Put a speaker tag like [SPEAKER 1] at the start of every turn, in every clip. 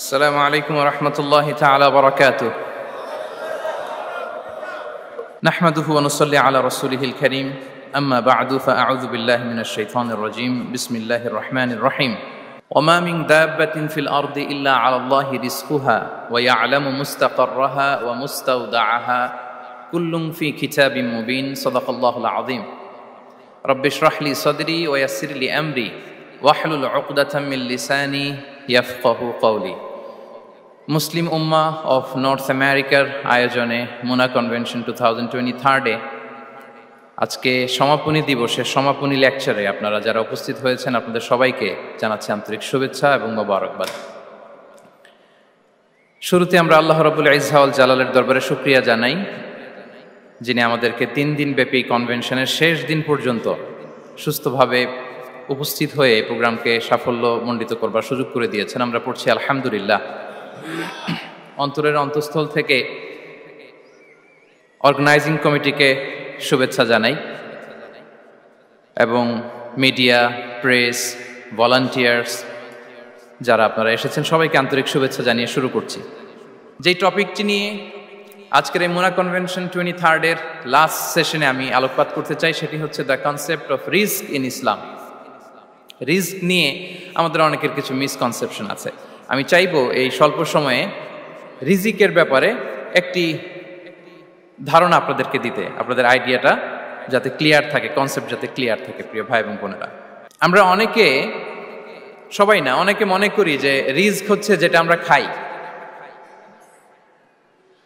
[SPEAKER 1] السلام عليكم ورحمة الله تعالى وبركاته. نحمده ونصلي على رسوله الكريم. أما بعد فأعوذ بالله من الشيطان الرجيم. بسم الله الرحمن الرحيم. وما من دابة في الأرض إلا على الله رزقها ويعلم مستقرها ومستودعها كل في كتاب مبين. صدق الله العظيم. رب اشرح لي صدري ويسر لي أمري واحلل عقدة من لساني يفقه قولي. Muslim Ummah of north আমেরিকার আয়োজনে মুনা convention 2023 আজকে সমাপনী দিবসের সমাপনী লেকচারে আপনারা যারা উপস্থিত হয়েছেন আপনাদের সবাইকে জানাচ্ছি আন্তরিক শুভেচ্ছা এবং মোবারকবাদ। শুরুতে আমরা আল্লাহ রাব্বুল ইজ্জা ওয়াল জালালের দরবারে শুকরিয়া জানাই, যিনি আমাদেরকে 3 দিন ব্যাপী কনভেনশনের শেষ দিন পর্যন্ত সুস্থভাবে উপস্থিত হয়ে এই প্রোগ্রামকে সাফল্যমণ্ডিত করবার সুযোগ করে দিয়েছেন। আমরা পড়ছি আলহামদুলিল্লাহ। অন্তরের অন্তঃস্থল থেকে অর্গানাইজিং কমিটিকে শুভেচ্ছা জানাই এবং মিডিয়া, প্রেস, ভলান্টিয়ার্স যারা আপনারা এসেছেন সবাইকে আন্তরিক শুভেচ্ছা জানিয়ে শুরু করছি। যেই টপিকটি নিয়ে আজকের এই মুনা কনভেনশন 23 লাস্ট সেশনে আমি আলোকপাত করতে চাই সেটি হচ্ছে the concept of risk in Islam. Risk নিয়ে আমাদের অনেকের কিছু মিসকনসেপশন আছে। আমি চাইবো এই স্বল্প সময়ে রিজিকের ব্যাপারে একটি ধারণা আপনাদেরকে দিতে, আপনাদের আইডিয়াটা যাতে ক্লিয়ার থাকে, কনসেপ্ট যাতে ক্লিয়ার থাকে। প্রিয় ভাই এবং বোনেরা, আমরা অনেকে, সবাই না, অনেকে মনে করি যে রিস্ক হচ্ছে যেটা আমরা খাই,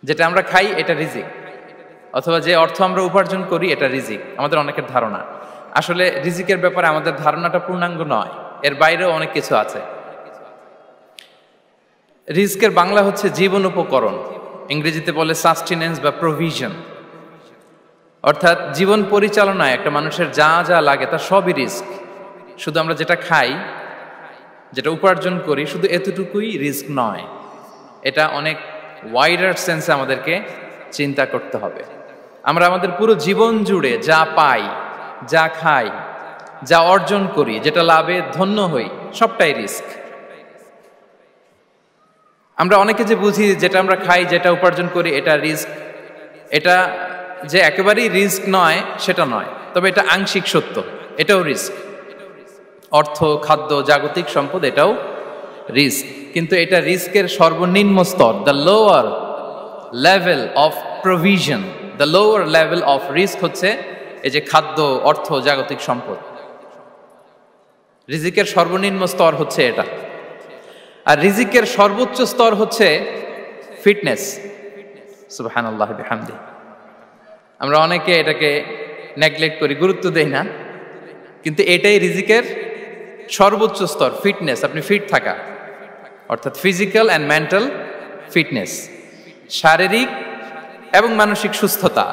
[SPEAKER 1] যেটা আমরা খাই এটা রিজিক, অথবা যে অর্থ আমরা উপার্জন করি এটা রিজিক। আমাদের অনেকের ধারণা। আসলে রিজিকের ব্যাপারে আমাদের ধারণাটা পূর্ণাঙ্গ নয়, এর বাইরেও অনেক কিছু আছে। রিস্কের বাংলা হচ্ছে জীবন উপকরণ, ইংরেজিতে বলে সাস্টেনেন্স বা প্রভিশন। অর্থাৎ জীবন পরিচালনায় একটা মানুষের যা যা লাগে তা সবই রিস্ক। শুধু আমরা যেটা খাই, যেটা উপার্জন করি, শুধু এতটুকুই রিস্ক নয়। এটা অনেক ওয়াইডার সেন্সে আমাদেরকে চিন্তা করতে হবে। আমরা আমাদের পুরো জীবন জুড়ে যা পাই, যা খাই, যা অর্জন করি, যেটা লাভে ধন্য হই, সবটাই রিস্ক। আমরা অনেকে যে বুঝি যেটা আমরা খাই, যেটা উপার্জন করি এটা রিস্ক, এটা যে একেবারেই রিস্ক নয় সেটা নয়, তবে এটা আংশিক সত্য, এটাও রিস্ক। অর্থ, খাদ্য, জাগতিক সম্পদ এটাও রিস্ক, কিন্তু এটা রিস্কের সর্বনিম্ন স্তর। The lower level of provision, the lower level of risk হচ্ছে এই যে খাদ্য, অর্থ, জাগতিক সম্পদ। রিজিকের সর্বনিম্ন স্তর হচ্ছে এটা। আর রিজিকের সর্বোচ্চ স্তর হচ্ছে ফিটনেস। সুবহানাল্লাহ বিহামদি। আমরা অনেকে এটাকে নেগলেক্ট করি, গুরুত্ব দেই না, কিন্তু এটাই রিজিকের সর্বোচ্চ স্তর, ফিটনেস। আপনি ফিট থাকা, অর্থাৎ ফিজিক্যাল অ্যান্ড মেন্টাল ফিটনেস, শারীরিক এবং মানসিক সুস্থতা,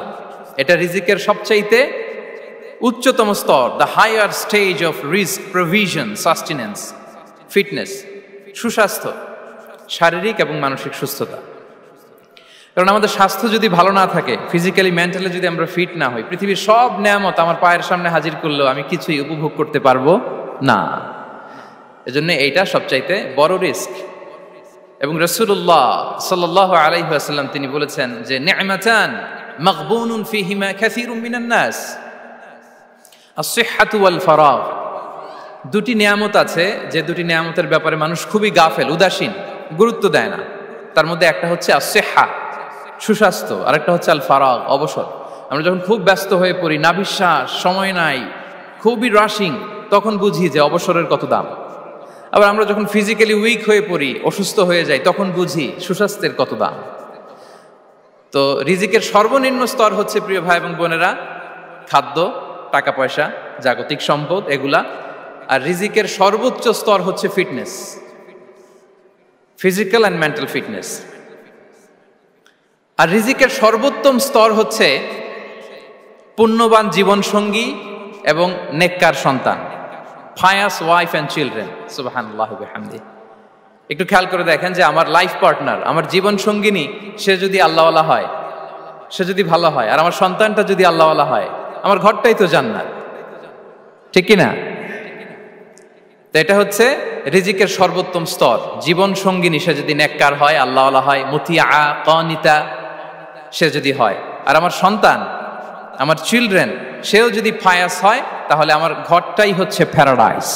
[SPEAKER 1] এটা রিজিকের সবচাইতে উচ্চতম স্তর। The higher stage of risk, provision, sustenance, fitness, সুস্বাস্থ্য, শারীরিক এবং মানসিক সুস্থতা। কারণ আমাদের স্বাস্থ্য যদি ভালো না থাকে, ফিজিক্যালি মেন্টালি যদি আমরা ফিট না হই, পৃথিবীর সব নেয়ামত আমার পায়ের সামনে হাজির করলেও আমি কিছুই উপভোগ করতে পারবো না। এজন্য এইটা সবচাইতে বড় রিস্ক। এবং রাসূলুল্লাহ সাল্লাল্লাহু আলাইহি ওয়াসাল্লাম তিনি বলেছেন যে নি'মাতান মাগবুনুন ফীহিমা কাসীরুম মিনান নাস, আস-সিহহাতু ওয়াল ফারাগ। দুটি নিয়ামত আছে যে দুটি নিয়ামতের ব্যাপারে মানুষ খুবই গাফেল, উদাসীন, গুরুত্ব দেয় না। তার মধ্যে একটা হচ্ছে আস-সিহহা, সুস্বাস্থ্য, আর একটা হচ্ছে আল ফারাগ, অবসর। আমরা যখন খুব ব্যস্ত হয়ে পড়ি, নাভিশ্বাস, সময় নাই, খুবই রাশিং, তখন বুঝি যে অবসরের কত দাম। আবার আমরা যখন ফিজিক্যালি উইক হয়ে পড়ি, অসুস্থ হয়ে যাই, তখন বুঝি সুস্বাস্থ্যের কত দাম। তো রিজিকের সর্বনিম্ন স্তর হচ্ছে, প্রিয় ভাই এবং বোনেরা, খাদ্য, টাকা পয়সা, জাগতিক সম্পদ, এগুলা। আর রিজিকের সর্বোচ্চ স্তর হচ্ছে fitness, physical and mental fitness. আর রিজিকের সর্বোত্তম স্তর হচ্ছে পুণ্যবান জীবন সঙ্গী এবং নেককার সন্তান, ফায়াস ওয়াইফ অ্যান্ড চিলড্রেন। সুবহানাল্লাহ বিহামদি। একটু খেয়াল করে দেখেন যে আমার লাইফ পার্টনার, আমার জীবন সঙ্গিনী, সে যদি আল্লাহওয়ালা হয়, সে যদি ভালো হয়, আর আমার সন্তানটা যদি আল্লাহওয়ালা হয়, আমার ঘরটাই তো জান্নাত, ঠিক কি না? তো এটা হচ্ছে রিজিকের সর্বোত্তম স্তর। জীবন সঙ্গিনী সে যদি নেককার হয়, আল্লাহওয়ালা হয়, মুতিয়া কানিতা সে যদি হয়, আর আমার সন্তান, আমার চিলড্রেন, সেও যদি ফায়াস হয়, তাহলে আমার ঘরটাই হচ্ছে paradise,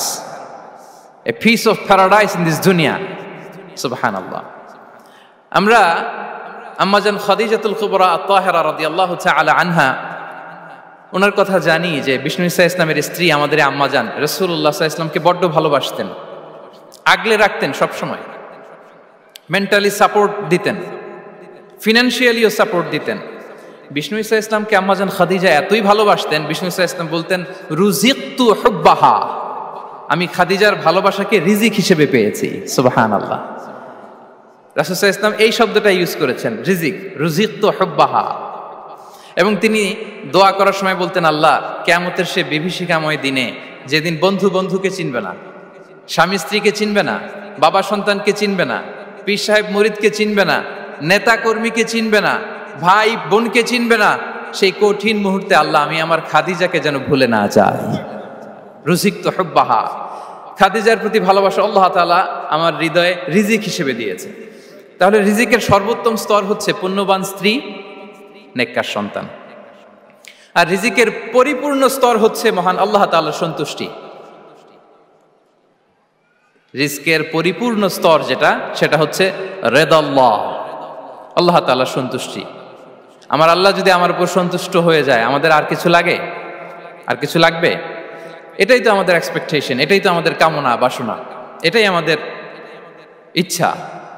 [SPEAKER 1] a piece of paradise in this দুনিয়া। সুবহানাল্লাহ। আমরা আম্মাজান খাদিজাতুল কুবরা আত-তাহেরা রাদিয়াল্লাহু তাআলা আনহা, ওনার কথা জানি যে বিষ্ণু ঈসা ইসলামের স্ত্রী আমাদের আম্মাজান রাসূলুল্লাহ সাল্লাল্লাহু আলাইহি ওয়াসাল্লামকে বড্ড ভালোবাসতেন, আগলে রাখতেন সব সময়, মেন্টালি সাপোর্ট দিতেন, ফিনান্সিয়ালিও সাপোর্ট দিতেন। বিষ্ণু ঈসা ইসলামকে আম্মাজান খাদিজা এতই ভালোবাসতেন, বিষ্ণু ঈসা ইসলাম বলতেন রুজিকতু হুব্বাহা, আমি খাদিজার ভালোবাসাকে রিজিক হিসেবে পেয়েছি। সুবহানাল্লাহ। রাসূল সাল্লাল্লাহু আলাইহি ওয়াসাল্লাম এই শব্দটা ইউজ করেছেন, রিজিক, রুজিকতু হুব্বাহা। এবং তিনি দোয়া করার সময় বলতেন, আল্লাহ, কিয়ামতের সে বিভীষিকাময় দিনে, যেদিন বন্ধু বন্ধুকে চিনবে না, স্বামী স্ত্রীকে চিনবে না, বাবা সন্তানকে চিনবে না, পীর সাহেব মুরিদকে চিনবে না, নেতা কর্মীকে চিনবে না, ভাই বোনকে চিনবে না, সেই কঠিন মুহূর্তে আল্লাহ আমি আমার খাদিজাকে যেন ভুলে না যাই। রুজিকতু হুব্বাহা, খাদিজার প্রতি ভালোবাসা আল্লাহ তাআলা আমার হৃদয়ে রিজিক হিসেবে দিয়েছে। তাহলে রিজিকের সর্বোত্তম স্তর হচ্ছে পুণ্যবান স্ত্রী, নেককার সন্তান। আর রিজিকের পরিপূর্ণ স্তর হচ্ছে মহান আল্লাহ তাআলার সন্তুষ্টি। রিজকের পরিপূর্ণ স্তর যেটা, সেটা হচ্ছে রিদাল্লাহ, আল্লাহ তাআলার সন্তুষ্টি। আমার আল্লাহ যদি আমার উপর সন্তুষ্ট হয়ে যায়, আমাদের আর কিছু লাগে? আর কিছু লাগবে? এটাই তো আমাদের এক্সপেকটেশন, এটাই তো আমাদের কামনা বাসনা, এটাই আমাদের ইচ্ছা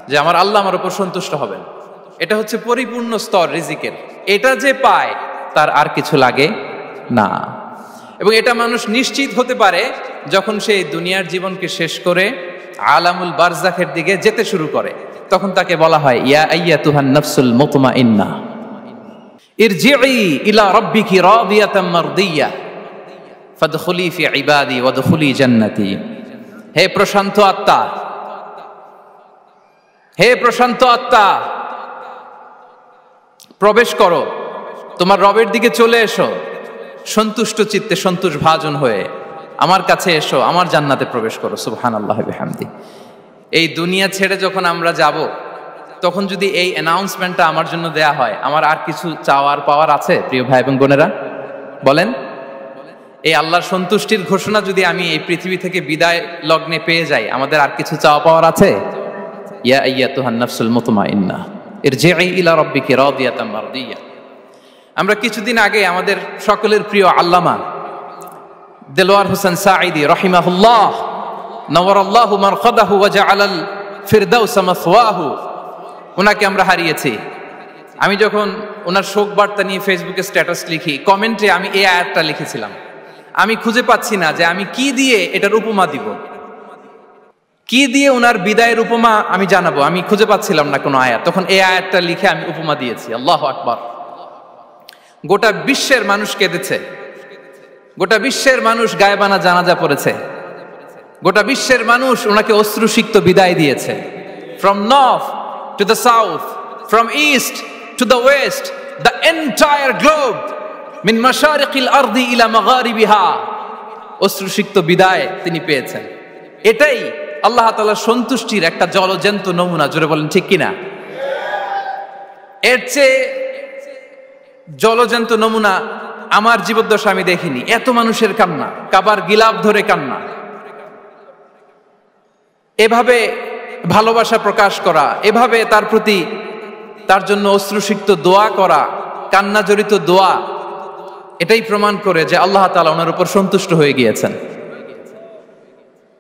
[SPEAKER 1] যে আমার আল্লাহ আমার উপর সন্তুষ্ট হবেন। এটা হচ্ছে পরিপূর্ণ স্তর রিজিকের। এটা যে পায় তার আর কিছু লাগে না। এবং এটা মানুষ নিশ্চিত হতে পারে যখন সে দুনিয়ার জীবনকে শেষ করে আলামুল বারজাখের দিকে যেতে শুরু করে। তখন তাকে বলা হয়, ইয়া আইয়াতুহান নাফসুল মুতমাইন্নাহ ইরজিই ইলা রাব্বিকি রাদিয়াতাম মারদিয়া ফাদখুলি ফি ইবাদি ওয়াদখুলি জান্নাতি। হে প্রশান্ত আত্মা, হে প্রশান্ত আত্মা, প্রবেশ করো, তোমার রবের দিকে চলে এসো, সন্তুষ্ট চিত্তে সন্তোষ ভাজন হয়ে আমার কাছে এসো, আমার জান্নাতে প্রবেশ করো। সুবহানাল্লাহি ওয়া বিহামদি। এই দুনিয়া ছেড়ে যখন আমরা যাব, তখন যদি এই অ্যানাউন্সমেন্টটা আমার জন্য দেয়া হয়, আমার আর কিছু চাওয়ার পাওয়ার আছে? প্রিয় ভাই এবং বোনেরা বলেন, এই আল্লাহর সন্তুষ্টির ঘোষণা যদি আমি এই পৃথিবী থেকে বিদায় লগ্নে পেয়ে যাই, আমাদের আর কিছু চাওয়া পাওয়ার আছে? ইয়া আইয়াতুহান নাফসুল মুতমাইন্নাহ ইরজিই ইলা রাব্বিকি রাদিয়াতাম মারদিয়া। আমরা কিছুদিন আগে আমাদের সকলের প্রিয় আল্লামা দেলোয়ার হোসেন সাঈদী রাহিমাহুল্লাহ নওয়ারাল্লাহু মারকাদাহু ওয়া জাআলাল ফিরদাউস মাসওয়াহু, ওনাকে আমরা হারিয়েছি। আমি যখন ওনার শোক বার্তা নিয়ে ফেসবুকে স্ট্যাটাস লিখি, কমেন্টে আমি এই আয়াতটা লিখেছিলাম। আমি খুঁজে পাচ্ছি না যে আমি কি দিয়ে এটার উপমা দিব, কি দিয়ে ওনার বিদায়ের উপমা আমি জানাবো। আমি খুঁজে পাচ্ছিলাম না কোনো আয়াত। তখন এই আয়াতটা লিখে আমি উপমা দিয়েছি। আল্লাহু আকবার। গোটা বিশ্বের মানুষ কেঁদেছে, গোটা বিশ্বের মানুষ গায়েবানা জানাজা পড়েছে, গোটা বিশ্বের মানুষ ওনাকে অশ্রুসিক্ত বিদায় দিয়েছে। From north to the south, from east to the west, the entire globe, মিন মাশারিকিল আরদি ইলা মাগারিবিহা, অশ্রুসিক্ত বিদায় তিনি পেয়েছেন। এটাই আল্লাহ তাআলার সন্তুষ্টির একটা জলজ্যান্ত নমুনা। জোরে বলেন ঠিক কিনা? এর চেয়ে জলজ্যান্ত নমুনা আমার জীবদ্দশা আমি দেখিনি। এত মানুষের কান্না, কাবার গিলাফ ধরে কান্না, এভাবে ভালোবাসা প্রকাশ করা, এভাবে তার প্রতি তার জন্য অশ্রুসিক্ত দোয়া করা, কান্না জড়িত দোয়া, এটাই প্রমাণ করে যে আল্লাহ তাআলা ওনার উপর সন্তুষ্ট হয়ে গিয়েছেন।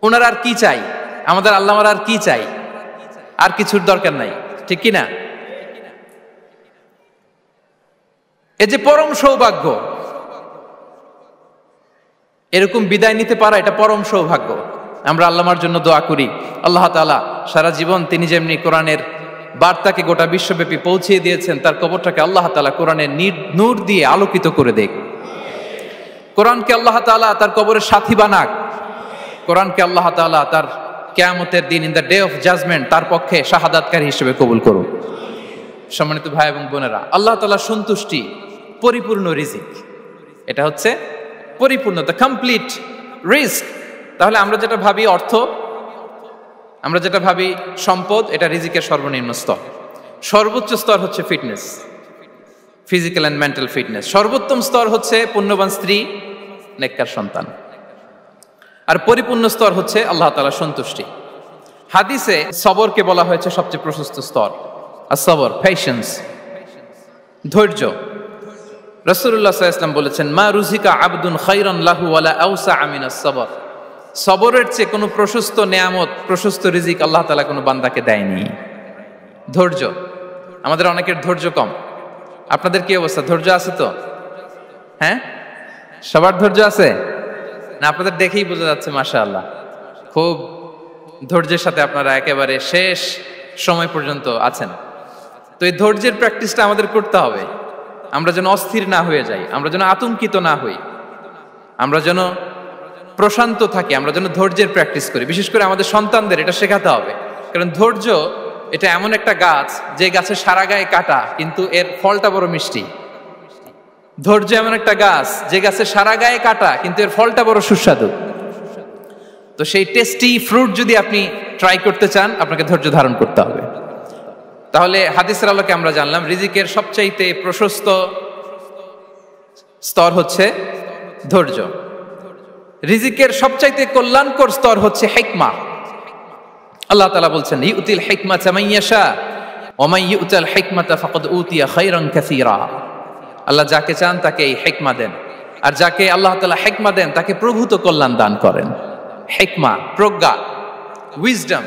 [SPEAKER 1] ওনার আর কি চাই? আমাদের আল্লাহর আর কি চাই? আর কিছুর দরকার নাই, ঠিক কি না? এই যে পরম সৌভাগ্য, এরকম বিদায় নিতে পারা, এটা পরম সৌভাগ্য। আমরা আল্লাহর জন্য দোয়া করি, আল্লাহ তাআলা সারা জীবন তিনি যেমনি কোরআনের বার্তাকে গোটা বিশ্বব্যাপী পৌঁছিয়ে দিয়েছেন, তার কবরটাকে আল্লাহ তাআলা কোরআনের নূর দিয়ে আলোকিত করে দেখ। কোরআনকে আল্লাহ তাআলা তার কবরের সাথী বানাক। কোরআনকে আল্লাহ তাআলা তার কিয়ামতের দিন, in the day of judgment, তার পক্ষে শাহাদাতকারী হিসেবে কবুল করুন। সম্মানিত ভাই এবং বোনেরা, আল্লাহ তাআলার সন্তুষ্টি পরিপূর্ণ রিজিক। এটা হচ্ছে পরিপূর্ণ, দ্য কমপ্লিট রিস্ক তাহলে আমরা যেটা ভাবি অর্থ, আমরা যেটা ভাবি সম্পদ, এটা রিজিকের সর্বনিম্ন স্তর। সর্বোচ্চ স্তর হচ্ছে fitness, physical and mental fitness. সর্বোত্তম স্তর হচ্ছে পুণ্যবান স্ত্রী, নেককার সন্তান। আর পরিপূর্ণ স্তর হচ্ছে আল্লাহ তাআলার সন্তুষ্টি। হাদিসে সবরকে বলা হয়েছে সবচেয়ে প্রশস্ত স্তর। আর সবর, পেশেন্স, ধৈর্য। রাসূলুল্লাহ সাল্লাল্লাহু আলাইহি ওয়াসাল্লাম বলেছেন, মা রুজিকা আবদুন খায়রান লাহু ওয়ালা আওসা মিনাস সবর। সবরের চেয়ে কোনো প্রশস্ত নেয়ামত, প্রশস্ত রিজিক আল্লাহ তাআলা কোনো বান্দাকে দেয়নি। ধৈর্য, আমাদের অনেকের ধৈর্য কম। আপনাদের কি অবস্থা, ধৈর্য আছে তো? হ্যাঁ, সবার ধৈর্য আছে না? আপনাদের দেখেই বোঝা যাচ্ছে মাশাআল্লাহ, খুব ধৈর্যের সাথে আপনারা একেবারে শেষ সময় পর্যন্ত আছেন। তো এই ধৈর্যের প্র্যাকটিসটা আমাদের করতে হবে। আমরা যেন অস্থির না হয়ে যাই, আমরা যেন আতঙ্কিত না হই, আমরা যেন প্রশান্ত থাকি, আমরা যেন ধৈর্যের প্র্যাকটিস করি। বিশেষ করে আমাদের সন্তানদের এটা শেখাতে হবে। কারণ ধৈর্য এটা এমন একটা গাছ, যে গাছে সারা গায়ে কাটা কিন্তু এর ফলটা বড় মিষ্টি। ধৈর্য এমন একটা গাছ, যে গাছে সারা গায়ে কাটা কিন্তু এর ফলটা বড় সুস্বাদু। তো সেই টেস্টি ফ্রুট যদি আপনি ট্রাই করতে চান, আপনাকে ধৈর্য ধারণ করতে হবে। তাহলে হাদিসের আলোকে আমরা জানলাম রিজিকের সবচাইতে প্রশস্ত স্তর হচ্ছে ধৈর্য। রিজিকের সবচাইতে কল্যাণকর স্তর হচ্ছে হিকমা। আল্লাহ তাআলা বলছেন, ইউতিল হিকমাতা মান ইয়াশা ওয়া মান ইউতাল হিকমাতা ফাকাদ উতিয়া খায়রান কাসীরা। আল্লাহ যাকে চান তাকে এই হিকমা দেন, আর যাকে আল্লাহ তাআলা হিকমা দেন তাকে প্রভূত কল্যাণ দান করেন। হিকমা, প্রজ্ঞা, উইজডম,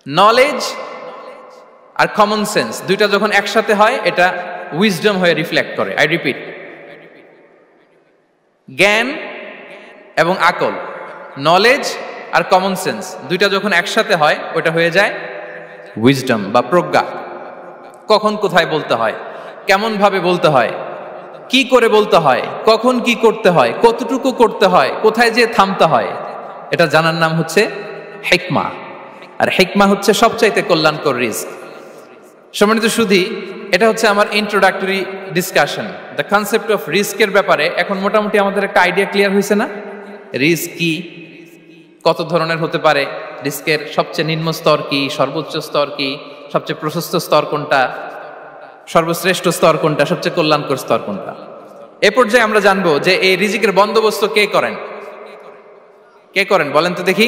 [SPEAKER 1] নলেজ আর কমন সেন্স, দুইটা যখন একসাথে হয় এটা উইজডম হয়ে রিফ্লেক্ট করে। আই রিপিট, জ্ঞান এবং আকল, নলেজ আর কমন সেন্স, দুইটা যখন একসাথে হয় ওটা হয়ে যায় উইজডম বা প্রজ্ঞা। কখন কোথায় বলতে হয়, কেমন ভাবে বলতে হয়, কি করে বলতে হয়, কখন কি করতে হয়, কতটুকু করতে হয়, কোথায় যে থামতে হয়, এটা জানার নাম হচ্ছে হিকমা। আর হিকমা হচ্ছে সবচাইতে কল্যাণকর রিস্ক। সম্মানিত সুধী, এটা হচ্ছে আমার introductory discussion. The concept of রিস্কের ব্যাপারে এখন মোটামুটি আমাদের একটা আইডিয়া ক্লিয়ার হয়েছে না? রিস্ক কি, কত ধরনের হতে পারে, রিস্কের সবচেয়ে নিম্ন স্তর কি, সর্বোচ্চ স্তর কি, সবচেয়ে প্রশস্ত স্তর কোনটা, সর্বশ্রেষ্ঠ স্তর কোনটা, সবচেয়ে কল্যাণকর স্তর কোনটা। এ পর্যায়ে আমরা জানবো যে এই রিজিকের বন্দোবস্ত কে করেন। কে করেন বলেন তো দেখি?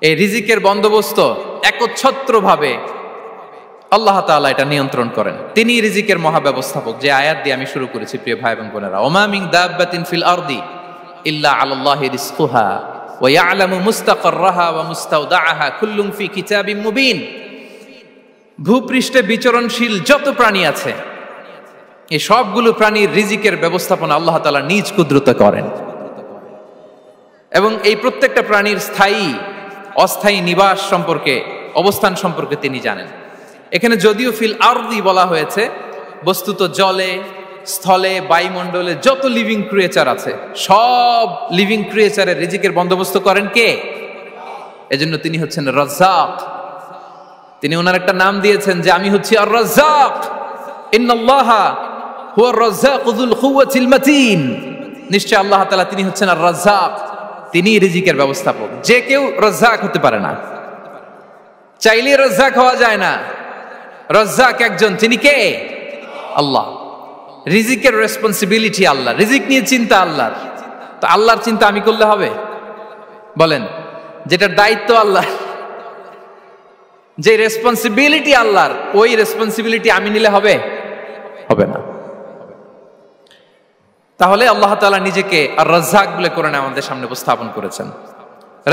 [SPEAKER 1] এই রিজিকের বন্দোবস্ত একচ্ছত্রভাবে আল্লাহ তাআলা এটা নিয়ন্ত্রণ করেন। তিনি রিজিকের মহাব্যবস্থাপক। যে আয়াত দিয়ে আমি শুরু করেছি প্রিয় ভাই এবং বোনেরা, ওমা মিন দাব্বাতিন ফিল আরদি ইল্লা আলাল্লাহি রিজকুহা ওয়া ইয়ালামু মুস্তাকাররাহা ওয়া মুস্তাওদাআহা কুল্লুম ফি কিতাবিম মুবিন। ভূপৃষ্ঠে বিচরণশীল যত প্রাণী আছে, এই সবগুলো প্রাণীর রিজিকের ব্যবস্থাপনা আল্লাহ তাআলা নিজ কুদরতে করেন। এবং এই প্রত্যেকটা প্রাণীর স্থায়ী অস্থায়ী নিবাস সম্পর্কে, অবস্থান সম্পর্কে তিনি জানেন। এখানে যদিও ফিল আরদি বলা হয়েছে, বস্তুত জলে, স্থলে, বায়ুমণ্ডলে যত লিভিং ক্রিয়েচার আছে, সব লিভিং ক্রিয়েচারের রিজিকের বন্দোবস্ত করেন কে? এজন্য তিনি হচ্ছেন রাজ্জাক। তিনি ওনার একটা নাম দিয়েছেন যে আমি হচ্ছি আর রাজ্জাক, ইন্নাল্লাহা হুয়ার রাজ্জাকু যুল কুওয়াতিল মাতিন। নিশ্চয় আল্লাহ তাআলা তিনি হচ্ছেন আর রাজ্জাক, তিনি রিজিকের ব্যবস্থাপক। যে কেউ রাজ্জাক হতে পারে না, চাইলে রাজ্জাক হওয়া যায় না। রাজ্জাক একজন, তিনি কে? আল্লাহ। রিজিকের রেসপন্সিবিলিটি আল্লাহ, রিজিক নিয়ে চিন্তা আল্লাহর। তো আল্লাহর চিন্তা আমি করলে হবে? বলেন, যেটার দায়িত্ব আল্লাহ, যে রেসপন্সিবিলিটি আল্লাহর, ওই রেসপন্সিবিলিটি আমি নিলে হবে? হবে না। তাহলে আল্লাহ তাআলা নিজেকে আর রাজ্জাক বলে কোরআনে আমাদের সামনে উপস্থাপন করেছেন।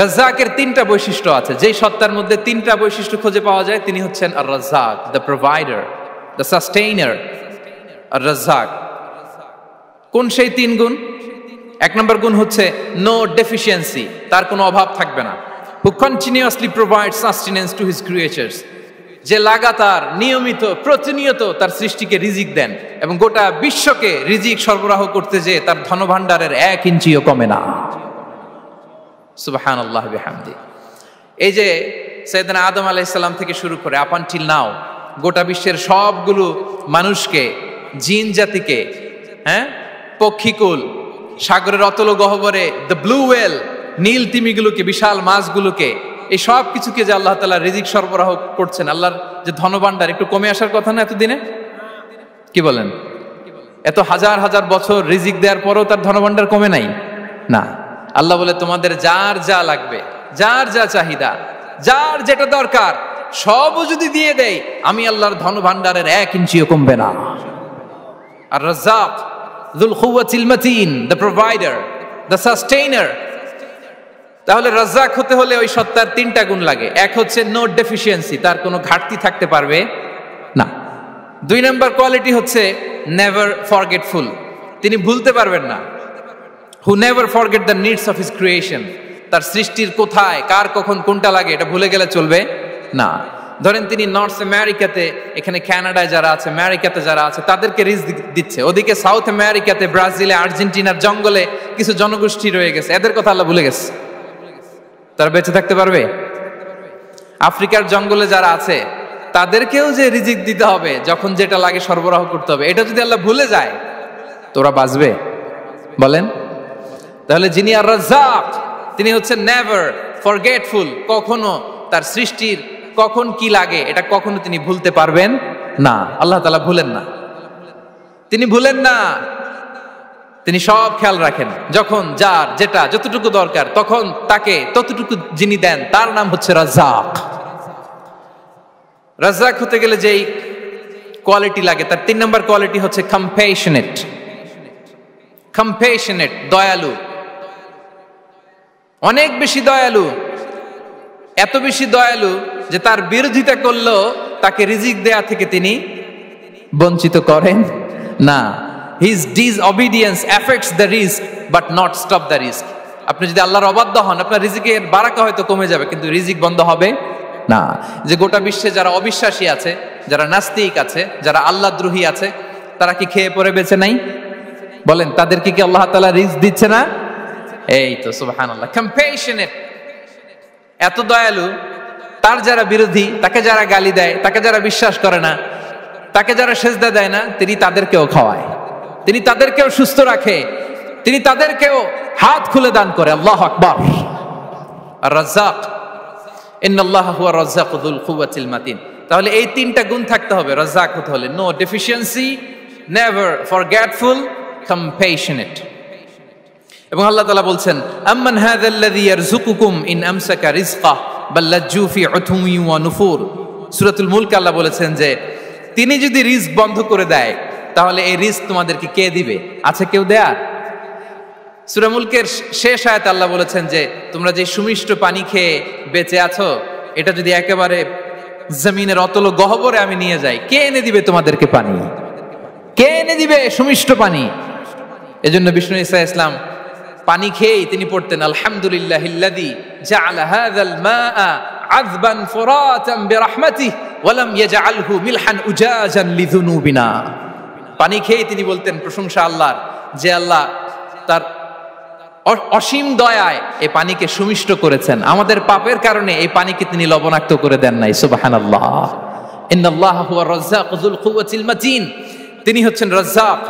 [SPEAKER 1] রাজ্জাকের তিনটা বৈশিষ্ট্য আছে। যেই সত্তার মধ্যে তিনটা বৈশিষ্ট্য খুঁজে পাওয়া যায় তিনি হচ্ছেন আর রাজ্জাক, দ্য প্রোভাইডার, দ্য সাস্টেইনার। আর রাজ্জাক কোন সেই তিন গুণ? এক নম্বর গুণ হচ্ছে নো ডেফিসিয়েন্সি, তার কোনো অভাব থাকবে না। হু continuously provide sustenance to his creatures, যে লাগাতার, নিয়মিত, প্রতিনিয়ত তার সৃষ্টিকে রিজিক দেন এবং গোটা বিশ্বকে রিজিক সরবরাহ করতে যে তার ধনভাণ্ডারের 1 ইঞ্চিও কমে না। সুবহানাল্লাহ বিহামদি। এই যে সাইয়েদনা আদম আলাইহিস সালাম থেকে শুরু করে আপ আনটিল নাও গোটা বিশ্বের সবগুলো মানুষকে, জিন জাতিকে, পক্ষীকুল, সাগরের অতল গহ্বরে দ্য ব্লু ওয়েল, নীল তিমিগুলোকে, বিশাল মাছগুলোকে, এই সব কিছুকে যে আল্লাহ তাআলা রিজিক সরবরাহ করছেন, আল্লাহর যে ধনভাণ্ডার, একটু কমে আসার কথা না এতদিনে? কি বলেন? এত হাজার হাজার বছর রিজিক দেওয়ার পরও তার ধনভাণ্ডার কমে নাই? না। আল্লাহ বলে তোমাদের যার যা লাগবে, যার যা চাহিদা, যার যেটা দরকার সবও যদি দিয়ে দেয়, আমি আল্লাহর ধনভাণ্ডারের 1 ইঞ্চিও কমবে না। আর Razzak যুল কুওয়াতিল মাতিন, the provider, the sustainer. তাহলে রাজ্জাক হতে হলে ওই সত্তার 3টা গুণ লাগে। এক হচ্ছে নো ডেফিসিয়েন্সি, তার কোনো ঘাটতি থাকতে পারবে না। 2 নম্বর কোয়ালিটি হচ্ছে নেভার ফরগেটফুল, তিনি ভুলতে পারবেন না। Who never forget the needs of his creation, তার সৃষ্টির কোথায় কার কখন কোনটা লাগে এটা ভুলে গেলে চলবে না। ধরেন তিনি নর্থ আমেরিকাতে, এখানে কানাডায় যারা আছে, আমেরিকাতে যারা আছে, তাদেরকে রিজিক দিচ্ছে। ওদিকে সাউথ আমেরিকাতে, ব্রাজিলে, আর্জেন্টিনার জঙ্গলে কিছু জনগোষ্ঠী রয়ে গেছে, এদের কথা আল্লাহ ভুলে গেছে। তারা বেঁচে থাকতে পারবে? আফ্রিকার জঙ্গলে যারা আছে তাদেরকেও যে রিজিক দিতে হবে, যখন যেটা লাগে সরবরাহ করতে হবে, এটা যদি আল্লাহ ভুলে যায় তো ওরা বাঁচবে? বলেন। তাহলে যিনি আর রাজ্জাক, তিনি হচ্ছেন নেভার ফরগেটফুল, কখনো তার সৃষ্টির কখন কি লাগে এটা কখনো তিনি ভুলতে পারবেন না। আল্লাহ তাআলা ভুলেন না, তিনি ভুলেন না, তিনি সব খেয়াল রাখেন। যখন যার যেটা যতটুকু দরকার তখন তাকে ততটুকু যিনি দেন, তার নাম হচ্ছে রাজ্জাক। রাজ্জাক হতে গেলে যেই কোয়ালিটি লাগে, তার 3 নম্বর কোয়ালিটি হচ্ছে কম্প্যাশনেট। কম্প্যাশনেট, দয়ালু, অনেক বেশি দয়ালু। এত বেশি দয়ালু যে তার বিরোধিতা করলেও তাকে রিজিক দেয়া থেকে তিনি বঞ্চিত করেন না। His disobedience affects the risk but not stop the risk. আপনি যদি আল্লাহর অবাধ্য হন, আপনার রিজিকের বারাকা হয়তো কমে যাবে, কিন্তু রিজিক বন্ধ হবে না। যে গোটা বিশ্বে যারা অবিশ্বাসী আছে, যারা নাস্তিক আছে, যারা আল্লাহদ্রোহী আছে, তারা কি খেয়ে পরে বেঁচে নাই? বলেন, তাদেরকে কি আল্লাহ তাআলা রিজিক দিচ্ছে না? এই তো সুবহানাল্লাহ। কম্প্যাশনেট, এত দয়ালু, তার যারা বিরোধী, তাকে যারা গালি দেয়, তাকে যারা বিশ্বাস করে না, তাকে যারা সেজদা দেয় না, তিনি তাদেরকেও খাওয়ায়, তিনি তাদেরকেও সুস্থ রাখে, তিনি তাদেরকেও হাত খুলে দান করে। আল্লাহু আকবার। আর রাজ্জাক, ইন্নাল্লাহা হুয়া রাজ্জাকু যুল কুওয়াতিল মাতিন। তাহলে এই 3টা গুণ থাকতে হবে রাজ্জাক হতে হলে। No deficiency, never forgetful, compassionate. এবং আল্লাহ তাআলা বলছেন, আম্মান হাযাল্লাযী ইয়ারযুকুকুম ইন আমসাকা রিজকাহ বাল লাজ্জু ফি উতুমি ওয়া নুফুর। সূরাতুল মুলক আল্লাহ বলেছেন যে তিনি যদি রিজক বন্ধ করে দেয় তাহলে এই রিজক তোমাদেরকে কে দিবে? আছে কেউ দেয়ার? সূরা মুলকের শেষ আয়াতে আল্লাহ বলেছেন যে তোমরা যে সুমিষ্ট পানি খেয়ে বেঁচে আছো, এটা যদি একেবারে জমিনের অতল গহ্বরে আমি নিয়ে যাই, কে এনে দিবে তোমাদেরকে পানি? কে এনে দিবে সুমিষ্ট পানি? এজন্য বিষ্ণু ঈসা ইসলাম পানি খেয়েই তিনি পড়তেন, আলহামদুলিল্লাহিল্লাযী জাআলা হাযাল মাআ আযবান ফুরাতান বিরাহমাতিহি ওয়া লাম ইয়াজআলহু মিলহান উজাজান লিযুনুবিনা। পানি খেয়েই তিনি বলতেন প্রশংসা আল্লাহর, যে আল্লাহ তার অসীম দয়ায় এই পানিকে সুমিষ্ট করেছেন, আমাদের পাপের কারণে এই পানিকে তিনি লবণাক্ত করে দেন নাই। সুবহানাল্লাহ। ইন্নাল্লাহা হুয়া রাজ্জাকু যুল কুওয়াতিল মাতিন, তিনি হচ্ছেন রাজ্জাক।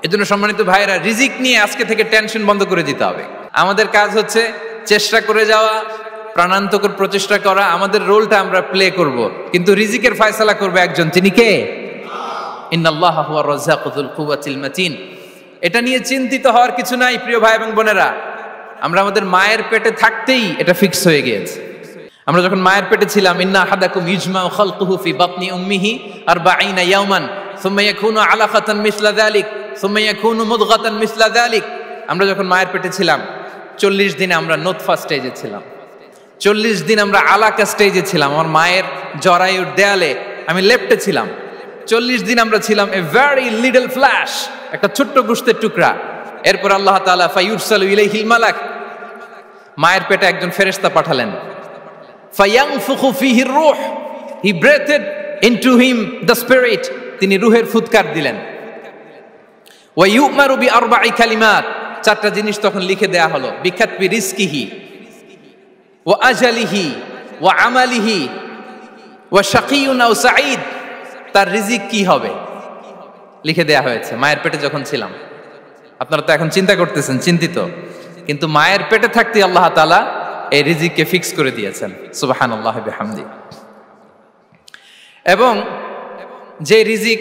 [SPEAKER 1] এজন্য সম্মানিত ভাইরা, রিজিক নিয়ে আজকে থেকে টেনশন বন্ধ করে দিতে হবে। আমাদের কাজ হচ্ছে চেষ্টা করে যাওয়া, প্রাণান্তকর প্রচেষ্টা করা, আমাদের রোলটা আমরা প্লে করব, কিন্তু রিজিকের ফয়সালা করবে একজন, তিনি কে? ইন্নাল্লাহা হুয়া রাজ্জাকু যুল কুওয়াতিল মাতিন। এটা নিয়ে চিন্তিত হওয়ার কিছু নাই প্রিয় ভাই এবং বোনেরা। আমরা আমাদের মায়ের পেটে থাকতেই এটা ফিক্স হয়ে গিয়েছে। আমরা যখন মায়ের পেটে ছিলাম, ইন্না আহাদাকুম ইজমাউ খালকুহু ফি বাতনি উম্মিহি 40 ইয়াওমান সুম্মা ইয়াকুনু আলাকাতান মিসলা যালিক সুম্মা ইয়াকুনু মুদগাতান মিসলা যালিক। আমরা যখন মায়ের পেটে ছিলাম 40 দিনে আমরা নুতফা স্টেজে ছিলাম, 40 দিন আমরা আলাকা স্টেজে ছিলাম। আমার মায়ের জরায়ুর দেয়ালে আমি লেপ্টে ছিলাম। 40 দিন আমরা ছিলাম এ ভেরি লিটল ফ্ল্যাশ, একটা ছোট্ট গোশতের টুকরা। এরপর আল্লাহ তাআলা ফায়ুরসালু ইলাইহিল মালাক, মায়ের পেটে একজন ফেরেশতা পাঠালেন। ফায়ানফুখু ফিহির রূহ, he breathed into him the spirit, তিনি রূহের ফুৎকার দিলেন। ওয়া ইউমারু বিআরবা'i কালিমাত, 4টা জিনিস তখন লিখে দেয়া হলো। বিখাতবি রিজকিহি ওয়া আজালিহি ওয়া আমালিহি ওয়া শাকিয়ুন আও সাঈদ, তার রিজিক কি হবে লিখে দেয়া হয়েছে মায়ের পেটে যখন ছিলাম। আপনারা তো এখন চিন্তা করতেছেন, চিন্তিত, কিন্তু মায়ের পেটে থাকতে আল্লাহ তাআলা এই রিজিককে ফিক্স করে দিয়েছেন। সুবহানাল্লাহ বিহামদি। এবং যে রিজিক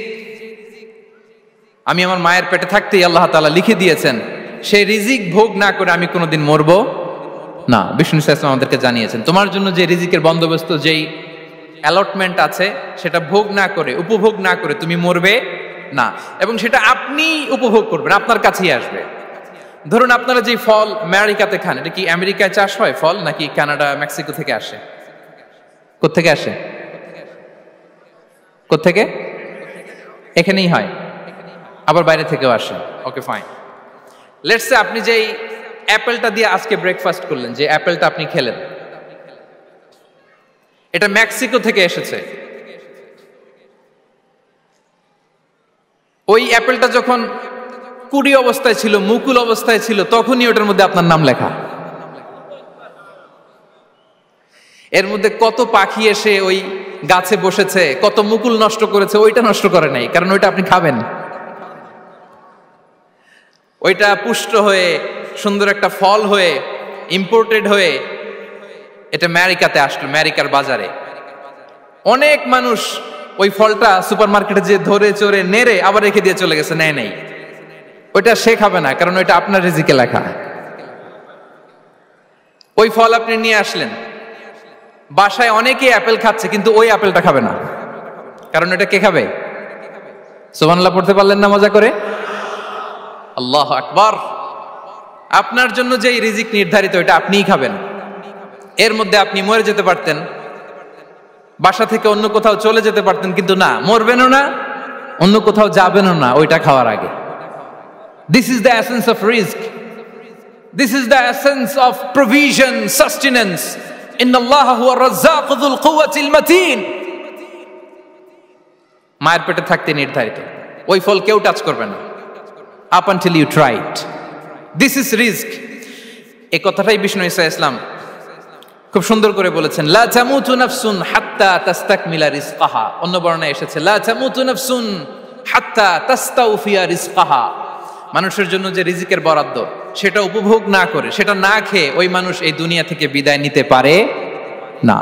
[SPEAKER 1] আমি আমার মায়ের পেটে থাকতেই আল্লাহ তাআলা লিখে দিয়েছেন, সেই রিজিক ভোগ না করে আমি কোনোদিন মরবো না। বিষ্ণু ইসলাম আমাদেরকে জানিয়েছেন, তোমার জন্য যে রিজিকের বন্দোবস্ত, যেই অ্যালটমেন্ট আছে, সেটা ভোগ না করে, উপভোগ না করে তুমি মরবে না, এবং সেটা আপনি উপভোগ করবেন, আপনার কাছেই আসবে। ধরুন আপনারা যে ফল আমেরিকাতে খান, এটা কি আমেরিকায় চাষ হয় ফল, নাকি কানাডা মেক্সিকো থেকে আসে? কোত্থেকে আসে? কোত্থেকে? এখানেই হয়, আবার বাইরে থেকেও আসে। Okay fine. লেটস সে আপনি যেই অ্যাপেলটা দিয়ে আজকে ব্রেকফাস্ট করলেন, যে অ্যাপেলটা আপনি খেলেন, এটা মেক্সিকো থেকে এসেছে। ওই অ্যাপেলটা যখন কুড়ি অবস্থায় ছিল, মুকুল অবস্থায় ছিল, তখনই ওটার মধ্যে আপনার নাম লেখা। এর মধ্যে কত পাখি এসে ওই গাছে বসেছে, কত মুকুল নষ্ট করেছে, ওইটা নষ্ট করে নাই, কারণ ওইটা আপনি খাবেন। ওইটা পুষ্ট হয়ে সুন্দর একটা ফল হয়ে ইম্পোর্টেড হয়ে এটা আমেরিকাতে আসলো, আমেরিকার বাজারে। অনেক মানুষ ওই ফলটা সুপার মার্কেটে যে ধরে চড়ে নেড়ে আবার রেখে দিয়ে চলে গেছে, নেয় নাই। ওইটা সে খাবে না, কারণ ওইটা আপনার রিজিকে লেখা। ওই ফল আপনি নিয়ে আসলেন, বাসায় অনেকেই অ্যাপেল খাচ্ছে, কিন্তু ওই অ্যাপেলটা খাবে না, কারণ এটা কে খাবে? সুবহানাল্লাহ পড়তে পারলেন না মজা করে? আল্লাহু আকবার। আপনার জন্য যে রিজিক নির্ধারিত, এটা আপনিই খাবেন। এর মধ্যে আপনি মরে যেতে পারতেন, বাসা থেকে অন্য কোথাও চলে যেতে পারতেন, কিন্তু না, মরবেনও না, অন্য কোথাও যাবেনও না ওইটা খাওয়ার আগে। This is the essence of risk, this is the essence of provision, sustenance. ইন্নাল্লাহা হুয়া রাজ্জাকু যুল কুওয়াতিল মাতিন। মায়ের পেটে থাকতে নির্ধারিত, ওই ফল কেউ টাচ করবে না up until you try it. This is risk. এই কথাটাই বিষ্ণু ঈসা ইসলাম খুব সুন্দর করে বলেছেন, লা তামুতু নাফসুন হাত্তা তাস্তাকমিলা রিজকাহা। অন্য বর্ণনায় এসেছে লা তামুতু নাফসুন হাত্তা তাস্তাউফিয়া রিজকাহা। মানুষের জন্য যে রিজিকের বরাদ্দ, সেটা উপভোগ না করে, সেটা না খেয়ে ওই মানুষ এই দুনিয়া থেকে বিদায় নিতে পারে না।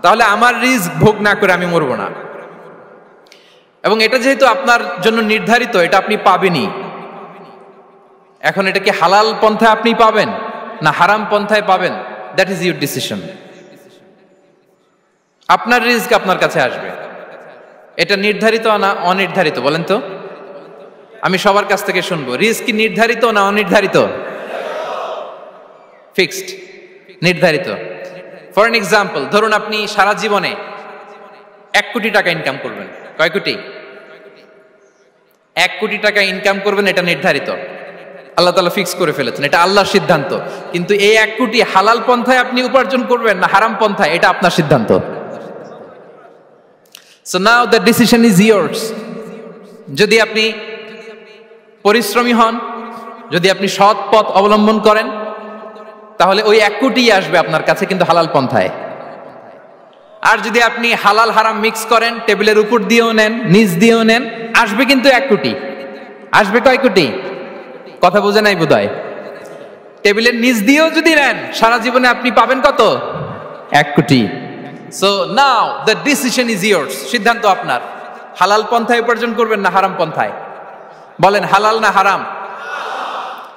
[SPEAKER 1] তাহলে আমার রিস্ক ভোগ না করে আমি মরবো না, এবং এটা যেহেতু আপনার জন্য নির্ধারিত, এটা আপনি পাবেনই। এখন এটা কি হালাল পন্থায় আপনি পাবেন না হারাম পন্থায় পাবেন, দ্যাট ইজ ইউর ডিসিশন। আপনার রিস্ক আপনার কাছে আসবে। এটা নির্ধারিত না অনির্ধারিত? বলেন তো, আমি সবার কাছ থেকে শুনবো, রিস্ক কি নির্ধারিত না অনির্ধারিত? ফিক্সড, নির্ধারিত। ফর এন এক্সাম্পল, ধরুন আপনি সারা জীবনে 1 কোটি টাকা ইনকাম করবেন। কয় কোটি? 1 কোটি টাকা ইনকাম করবেন, এটা নির্ধারিত, আল্লাহ তাআলা ফিক্স করে ফেলেছেন, এটা আল্লাহর সিদ্ধান্ত। কিন্তু এই 1 কোটি হালাল পন্থায় আপনি উপার্জন করবেন না হারাম পন্থায়, এটা আপনার সিদ্ধান্ত। So now the decision is years. যদি আপনি পরিশ্রমী হন, যদি আপনি সৎ পথ অবলম্বন করেন, তাহলে ওই 1 কোটি আসবে আপনার কাছে, কিন্তু হালাল পন্থায়। আর যদি আপনি হালাল হারাম মিক্স করেন, টেবিলের উপর দিয়েও নেন, নিচ দিয়েও নেন, আসবে কিন্তু 1 কোটি। আসবে কয় কোটি? কথা বোঝে নাই বোধহয়। টেবিলের নিচ দিয়েও যদি নেন, সারা জীবনে আপনি পাবেন কত? 1 কোটি। So now the decision is years. সিদ্ধান্ত আপনার। হালাল পন্থায় উপার্জন করবেন না হারাম পন্থায়? বলেন, হালাল না হারাম?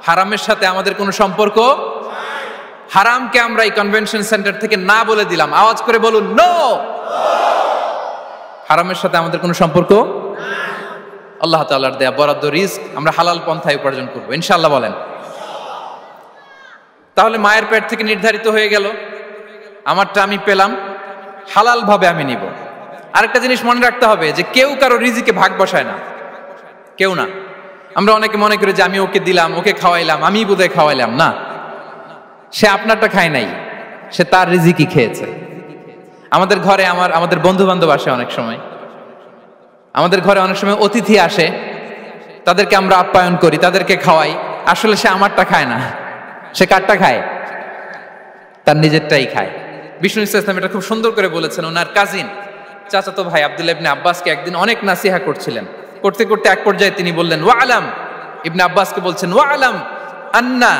[SPEAKER 1] হারামের সাথে আমাদের কোনো সম্পর্ক? হারামকে আমরা এই কনভেনশন সেন্টার থেকে না বলে দিলাম, আওয়াজ করে বলুন নো। হারামের সাথে আমাদের কোনো সম্পর্ক? আল্লাহ তাআলার দেয়া বরাদ্দ রিস্ক আমরা হালাল পন্থায় উপার্জন করব ইনশাআল্লাহ। বলেন। তাহলে মায়ের পেট থেকে নির্ধারিত হয়ে গেল, আমারটা আমি পেলাম, হালাল ভাবে আমি নিব। আরেকটা জিনিস মনে রাখতে হবে যে কেউ কারো রিজিকে ভাগ বসায় না, কেউ না। আমরা অনেকে মনে করি যে আমি ওকে দিলাম, ওকে খাওয়াইলাম, আমি বোধহয় খাওয়াইলাম। না, সে আপনারটা খায় নাই, সে তার রিজিকই খেয়েছে। আমাদের ঘরে আমাদের বন্ধু বান্ধব আসে, অনেক সময় আমাদের ঘরে অনেক সময় অতিথি আসে, তাদেরকে আমরা আপ্যায়ন করি, তাদেরকে খাওয়াই। আসলে সে আমারটা খায় না, সে কারটা খায়? তার নিজেরটাই খায়। বিষ্ণু ইসলাম এটা খুব সুন্দর করে বলেছেন। ওনার কাজিন, চাচাতো ভাই আব্দুল্লাহ ইবনে আব্বাসকে একদিন অনেক নাসিহা করছিলেন। করতে করতে এক পর্যায়ে তিনি বললেন, ওয়ালাম ইবনে আব্বাসকে বলছেন ওয়ালাম আন্না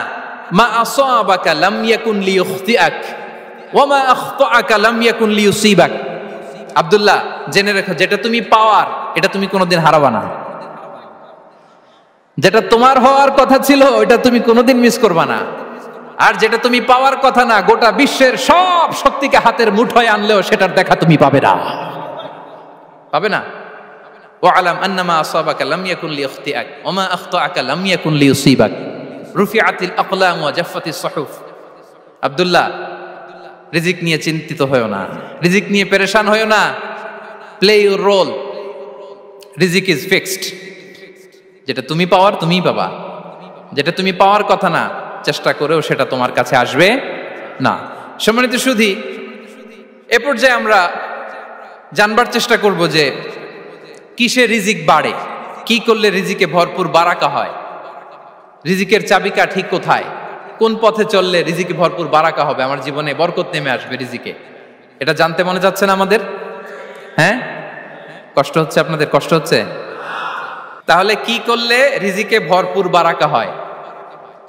[SPEAKER 1] মা আসাবাকা লাম ইয়াকুন লিইখতিআক ওয়া মা আখতাআকা লাম ইয়াকুন লিইউসিবাক। আব্দুল্লাহ, জেনে রেখো, যেটা তুমি পাওয়ার এটা তুমি কোনোদিন হারাবা না। যেটা তোমার হওয়ার কথা ছিল ওটা তুমি কোনোদিন মিস করবা না। আর যেটা তুমি পাওয়ার কথা না, গোটা বিশ্বের সব শক্তিকে হাতের মুঠোয় আনলেও সেটার দেখা তুমি পাবে না, পাবে না। ওয়ালাম আন্নামা আসাবাকা লাম ইয়াকুন লিইখতিআক ওয়া মা আখতাআকা লাম ইয়াকুন লিইউসিবাক। রুফিআতিল আকলাম ওয়া জাফফাতিস সুহুফ। আব্দুল্লাহ, রিজিক নিয়ে চিন্তিত হয়ো না, রিজিক নিয়ে পেরেশান হয়ো না। প্লে ইউর রোল, রিজিক ইজ ফিক্সড। যেটা তুমি পাওয়ার তুমিই পাবা, যেটা তুমি পাওয়ার কথা না চেষ্টা করেও সেটা তোমার কাছে আসবে না। সম্মানিত সুধী, এ পর্যায়ে আমরা জানবার চেষ্টা করব যে কিসে রিজিক বাড়ে, কি করলে রিজিকে ভরপুর বারাকা হয়, রিজিকের চাবিকা ঠিক কোথায়, কোন পথে চললে রিজিকে ভরপুর বারাকা হবে, আমার জীবনে বরকত নেমে আসবে রিজিকে। এটা জানতে মনে যাচ্ছে না আমাদের? হ্যাঁ, কষ্ট হচ্ছে আপনাদের? কষ্ট হচ্ছে? তাহলে কি করলে রিজিকে ভরপুর বারাকা হয়,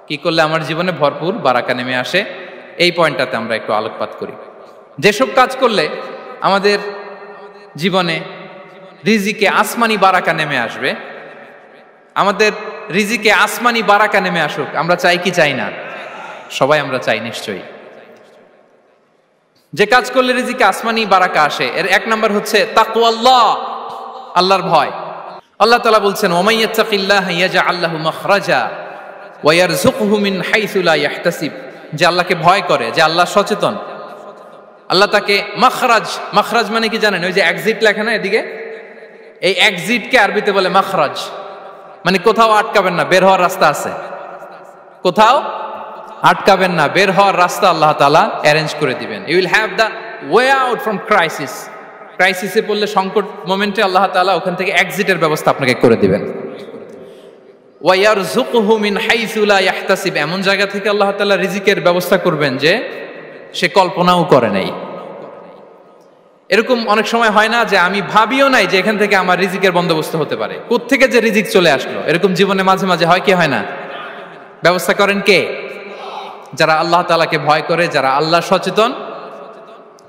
[SPEAKER 1] কি করলে আমার জীবনে ভরপুর বারাকা নেমে আসে, এই পয়েন্টটাতে আমরা একটু আলোকপাত করি। যেসব কাজ করলে আমাদের জীবনে রিজিকে আসমানি বারাকা নেমে আসবে, আমাদের রিজিকে আসমানি বারাকা নেমে আসুক, আমরা চাই কি চাই না? সবাই আমরা চাই নিশ্চয়ই। যে কাজ করলে রিজিকে আসমানি বারাকা আসে, এর এক নাম্বার হচ্ছে তাকওয়াল্লাহ, আল্লাহর ভয়। আল্লাহ তাআলা বলছেন ওয়া মাইয়াত্তাকিল্লাহা ইয়াজআল লাহু মাখরাজা ওয়া ইয়ারযুকহু মিন হাইসু লা ইয়াহতাসিব। যে আল্লাহকে ভয় করে, যে আল্লাহ সচেতন, আল্লাহ তাকে মাখরাজ, মাখরাজ মানে কি জানেন? ওই যে এক্সিট লেখা না এদিকে, এই এক্সিটকে আরবিতে বলে মাখরাজ, মানে কোথাও আটকাবেন না, বের হওয়ার রাস্তা আছে, কোথাও আটকাবেন না, বের হওয়ার রাস্তা আল্লাহ তাআলা অ্যারেঞ্জ করে দিবেন। You will have the way out from crisis. ক্রাইসিসে পড়লে, সংকট মোমেন্টে আল্লাহ তাআলা ওখান থেকে এক্সিটের ব্যবস্থা আপনাকে করে দিবেন। ওয়া ইয়ারযুকহু মিন হাইসু লা ইয়াহতাসিব, এমন জায়গা থেকে আল্লাহ তাআলা রিজিকের ব্যবস্থা করবেন যে সে কল্পনাও করে নাই। এরকম অনেক সময় হয় না যে আমি ভাবিও নাই যে এখান থেকে আমার রিজিকের বন্দোবস্ত হতে পারে, কোত্থেকে যে রিজিক চলে আসলো, এরকম জীবনে মাঝে মাঝে হয় কি হয় না? ব্যবস্থা করেন কে? যারা আল্লাহ তাআলাকে ভয় করে, যারা আল্লাহ সচেতন,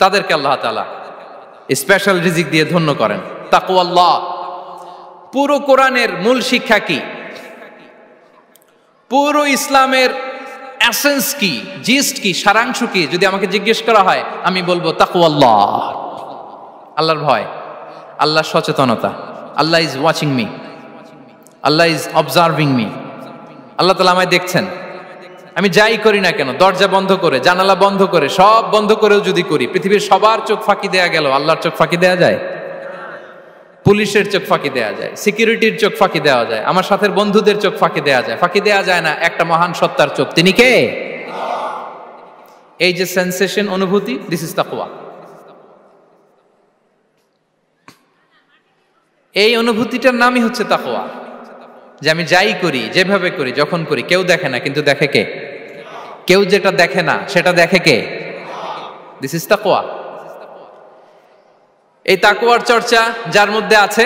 [SPEAKER 1] তাদেরকে আল্লাহ তাআলা স্পেশাল রিজিক দিয়ে ধন্য করেন। তাকওয়াল্লাহ। পুরো কোরআনের মূল শিক্ষা কি? পুরো ইসলামের এসেন্স কি, জিস্ট কি, সারাংশ কি যদি আমাকে জিজ্ঞেস করা হয়, আমি বলবো তাকওয়াল্লাহ, আল্লাহর ভয়, আল্লাহর সচেতনতা। Allah is watching me, Allah is observing me. আল্লাহ তাআলা আমায় দেখছেন, আমি যাই করি না কেন, দরজা বন্ধ করে, জানালা বন্ধ করে, সব বন্ধ করেও যদি করি, পৃথিবীর সবার চোখ ফাঁকি দেয়া গেল, আল্লাহর চোখ ফাঁকি দেয়া যায়? পুলিশের চোখ ফাঁকি দেয়া যায়, সিকিউরিটির চোখ ফাঁকি দেওয়া যায়, আমার সাথে বন্ধুদের চোখ ফাঁকি দেয়া যায়, ফাঁকি দেয়া যায় না একটা মহান সত্তার চোখ। তিনি কে? এই যে সেন্সেশন, অনুভূতি, দিস ইজ তাকওয়া। এই অনুভূতিটার নামই হচ্ছে তাকওয়া, যে আমি যাই করি, যেভাবে করি, যখন করি, কেউ দেখে না, কিন্তু দেখে কে? কেউ যেটা দেখে না সেটা দেখে কে? দিস ইজ তাকওয়া। এই তাকওয়ার চর্চা যার মধ্যে আছে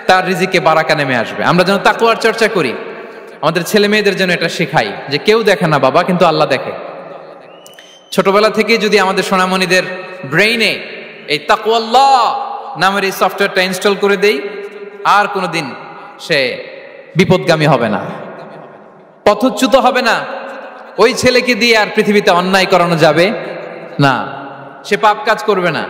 [SPEAKER 1] তার রিজিকে বারাকা নেমে আসবে। আমরা যেন তাকওয়ার চর্চা করি, আমাদের ছেলে মেয়েদের জন্য এটা শেখাই যে কেউ দেখে না বাবা, কিন্তু আল্লাহ দেখে। ছোটবেলা থেকে যদি আমাদের সোনামণিদের ব্রেইনে এই তাকওয়াল্লাহ নামের এই সফটওয়্যারটা ইনস্টল করে দেই, আর কোনোদিন সে বিপদগামী হবে না, পথচ্যুত হবে না। ওই ছেলেকে দিয়ে আর পৃথিবীতে অন্যায় করানো যাবে না, সে পাপ কাজ করবে না,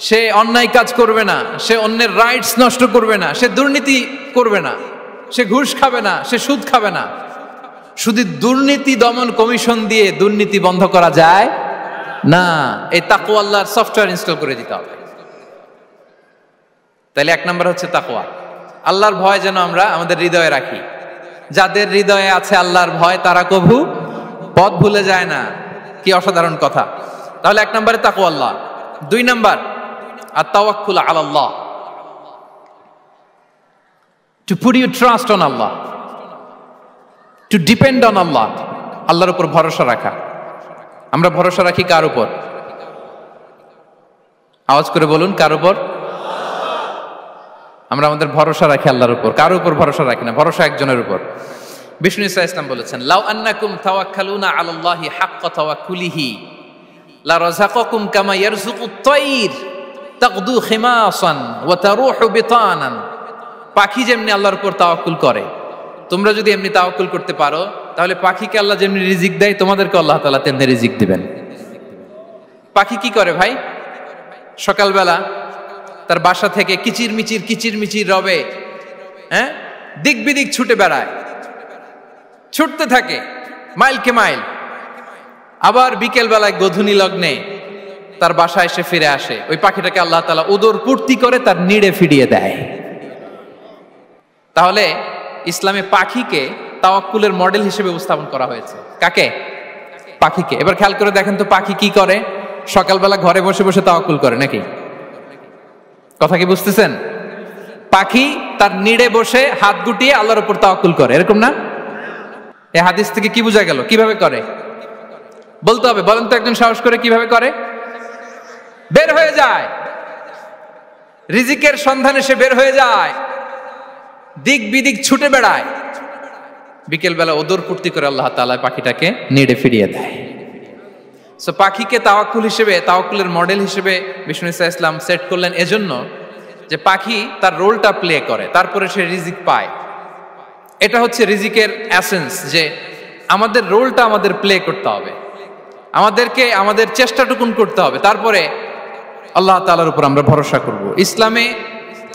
[SPEAKER 1] সে অন্যায় কাজ করবে না, সে অন্যের রাইটস নষ্ট করবে না, সে দুর্নীতি করবে না, সে ঘুষ খাবে না, সে সুদ খাবে না। শুধু দুর্নীতি দমন কমিশন দিয়ে দুর্নীতি বন্ধ করা যায় না, এই তাকওয়া আল্লাহর সফটওয়্যার ইনস্টল করে দিতে হবে। তাহলে এক নাম্বার হচ্ছে তাকওয়া। আল্লাহর ভয় যেন আমরা আমাদের হৃদয়ে রাখি। যাদের হৃদয়ে আছে আল্লাহর ভয়, তারা কভু পথ ভুলে যায় না। কি অসাধারণ কথা! তাহলে এক নম্বরে তাকওয়া আল্লাহ। দুই number আত-তাওয়াক্কুল আলাল্লাহ, to put your trust on Allah, to depend on Allah, আল্লাহর উপর ভরসা রাখা। আমরা ভরসা রাখি কার উপর? আওয়াজ করে বলুন, কার উপর? আমরা আমাদের ভরসা রাখি আল্লাহর উপর, কারোর উপর ভরসা রাখি না, ভরসা একজনের উপর। বিষ্ণু ইসা ইসলাম বলেছেন, লাউ আন্নাকুম তাওয়াক্কালুনা আলাল্লাহি হাক্কা তাওয়াক্কুলিহি লা রাযাকাকুম কামা ইয়ারযুকুত তায়র তাগদু খিমাসান ওয়া তারুহু বিতানান। পাখি যেমনি আল্লাহর উপর তাওয়াক্কুল করে, তোমরা যদি এমনি তাওয়াক্কুল করতে পারো, তাহলে পাখিকে আল্লাহ যেমনি রিজিক দেয়, তোমাদেরকে আল্লাহ তাআলা তেমনি রিজিক দিবেন। পাখি কি করে ভাই? সকালবেলা তার বাসা থেকে কিচির মিচির রবে, হ্যাঁ, দিক বিদিক ছুটে বেড়ায়, ছুটতে থাকে মাইলকে মাইল। আবার বিকেল বেলায় গোধূলি লগ্নে তার বাসায় এসে ফিরে আসে। ওই পাখিটাকে আল্লাহ তাআলা উদর পূর্তি করে তার নিড়ে ফিরিয়ে দেয়। তাহলে ইসলামে পাখিকে তাওয়াক্কুলের মডেল হিসেবে উপস্থাপন করা হয়েছে। কাকে? পাখিকে। এবার খেয়াল করে দেখেন তো, পাখি কি করে? সকালবেলা ঘরে বসে বসে তাওয়াক্কুল করে নাকি? কথা কি বুঝতেছেন? পাখি তার নিড়ে বসে হাত গুটিয়ে আল্লাহর উপর তাওয়াক্কুল করে, এরকম না? এই হাদিস থেকে কি বোঝা গেল? কিভাবে করে বলতে হবে, বলেন তো একজন সাহস করে কিভাবে করে? বের হয়ে যায়, রিজিকের সন্ধানে সে বের হয়ে যায়, দিক বিদিক ছুটে বেড়ায়, বিকেল বেলা ওদর পূর্তি করে আল্লাহ তাআলা পাখিটাকে নিড়ে ফিরিয়ে দেয়। সো পাখিকে তাওয়াক্কুল হিসেবে, তাওয়াক্কুলের মডেল হিসেবে বিষ্ণু ইসা ইসলাম সেট করলেন এজন্য যে পাখি তার রোলটা প্লে করে, তারপরে সে রিজিক পায়। এটা হচ্ছে রিজিকের এসেন্স, যে আমাদের রোলটা আমাদের প্লে করতে হবে, আমাদেরকে আমাদের চেষ্টাটুকুন করতে হবে, তারপরে আল্লাহ তাআলার উপর আমরা ভরসা করব। ইসলামে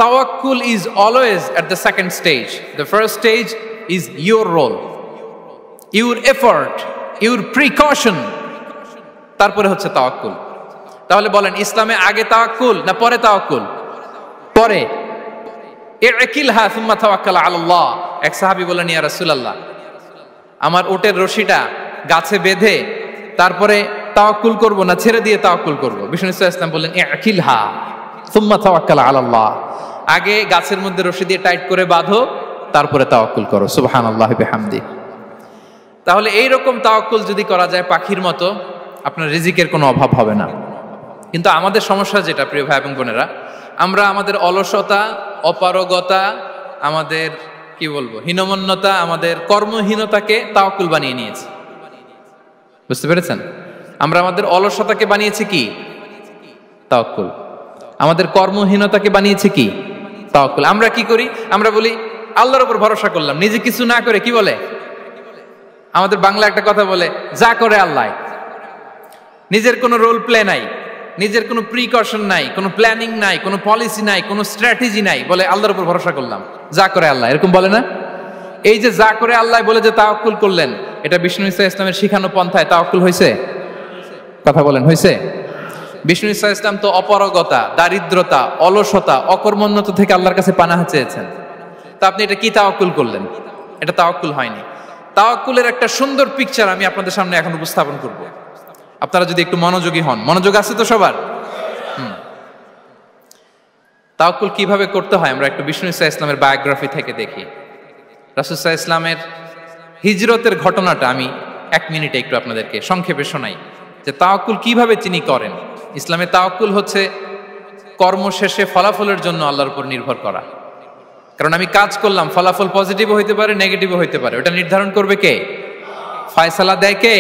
[SPEAKER 1] তাওয়াক্কুল is always at the second stage. The first stage is your role, your effort, your precaution, তারপরে হচ্ছে তাওয়াক্কুল। তাহলে বলেন, ইসলামে আগে তাওয়াক্কুল না পরে তাওয়াক্কুল? পরে। ইকিলহা সুম্মা তাওয়াক্কাল আলাল্লাহ। এক সাহাবী বলেন, ইয়া রাসূলুল্লাহ, আমার ওটের রশিটা গাছে বেঁধে তারপরে তাওয়াক্কুল করব না ছেড়ে দিয়ে তাওয়াক্কুল করব? বিষ্ণু সাল্লাল্লাহু আলাইহি ওয়াসাল্লাম বললেন, ইকিলহা সুম্মা তাওয়াক্কাল আলাল্লাহ। আগে গাছের মধ্যে রশি দিয়ে টাইট করে বাঁধো, তারপরে তাওয়াক্কুল করো। সুবহানাল্লাহি বিহামদি। তাহলে এইরকম তাওয়াক্কুল যদি করা যায় পাখির মতো, আপনার রিজিকের কোনো অভাব হবে না। কিন্তু আমাদের সমস্যা যেটা, প্রিয় ভাই এবং বোনেরা, আমরা আমাদের অলসতা, অপারগতা, আমাদের কি বলবো, হীনমন্যতা, আমাদের কর্মহীনতাকে তাওয়াক্কুল বানিয়ে নিয়েছি। বুঝতে পেরেছেন? আমরা আমাদের অলসতাকে বানিয়েছি কি? তাওয়াক্কুল। আমাদের কর্মহীনতাকে বানিয়েছি কি? তাওয়াক্কুল। আমরা কি করি? আমরা বলি আল্লাহর উপর ভরসা করলাম, নিজে কিছু না করে। কি বলে আমাদের বাংলা একটা কথা বলে, যা করে আল্লাহ। নিজের কোনো রোল প্লে নাই, নিজের কোনো প্রিকশন নাই, কোনো প্ল্যানিং নাই, কোনো পলিসি নাই, কোনো স্ট্র্যাটেজি নাই, বলে আল্লাহর উপর ভরসা করলাম, যা করে আল্লাহ। এরকম বলে না? এই যে যা করে আল্লাহ বলে যে তাওয়াক্কুল করলেন, এটা বিষ্ণু ইসা ইসলামের শিখানো পন্থায় তাওয়াক্কুল হয়েছে? কথা বলেন, হয়েছে? বিষ্ণু ইসা ইসলাম তো অপারগতা, দারিদ্রতা, অলসতা, অকর্মণ্যতা থেকে আল্লাহর কাছে পানাহ চেয়েছেন। তা আপনি এটা কি তাওয়াক্কুল করলেন? এটা তাওয়াক্কুল হয়নি। তাওয়াক্কুলের একটা সুন্দর পিকচার আমি আপনাদের সামনে এখন উপস্থাপন করব, আপনারা যদি একটু মনোযোগী হন। মনোযোগ আছে তো সবার? তাওয়াক্কুল কিভাবে করতে হয় আমরা একটু বিষ্ণু ইসা ইসলামের বায়োগ্রাফি থেকে দেখি। রাসূল সাল্লাল্লাহু আলাইহি ওয়াসাল্লামের হিজরতের ঘটনাটা আমি 1 মিনিটে একটু আপনাদেরকে সংক্ষেপে শোনাই, যে তাওয়াক্কুল কিভাবে তিনি করেন। ইসলামে তাওয়াক্কুল হচ্ছে কর্ম শেষে ফলাফলের জন্য আল্লাহর উপর নির্ভর করা। কারণ আমি কাজ করলাম, ফলাফল পজিটিভও হইতে পারে, নেগেটিভও হইতে পারে, ওটা নির্ধারণ করবে কে? ফয়সালা দেয় কে?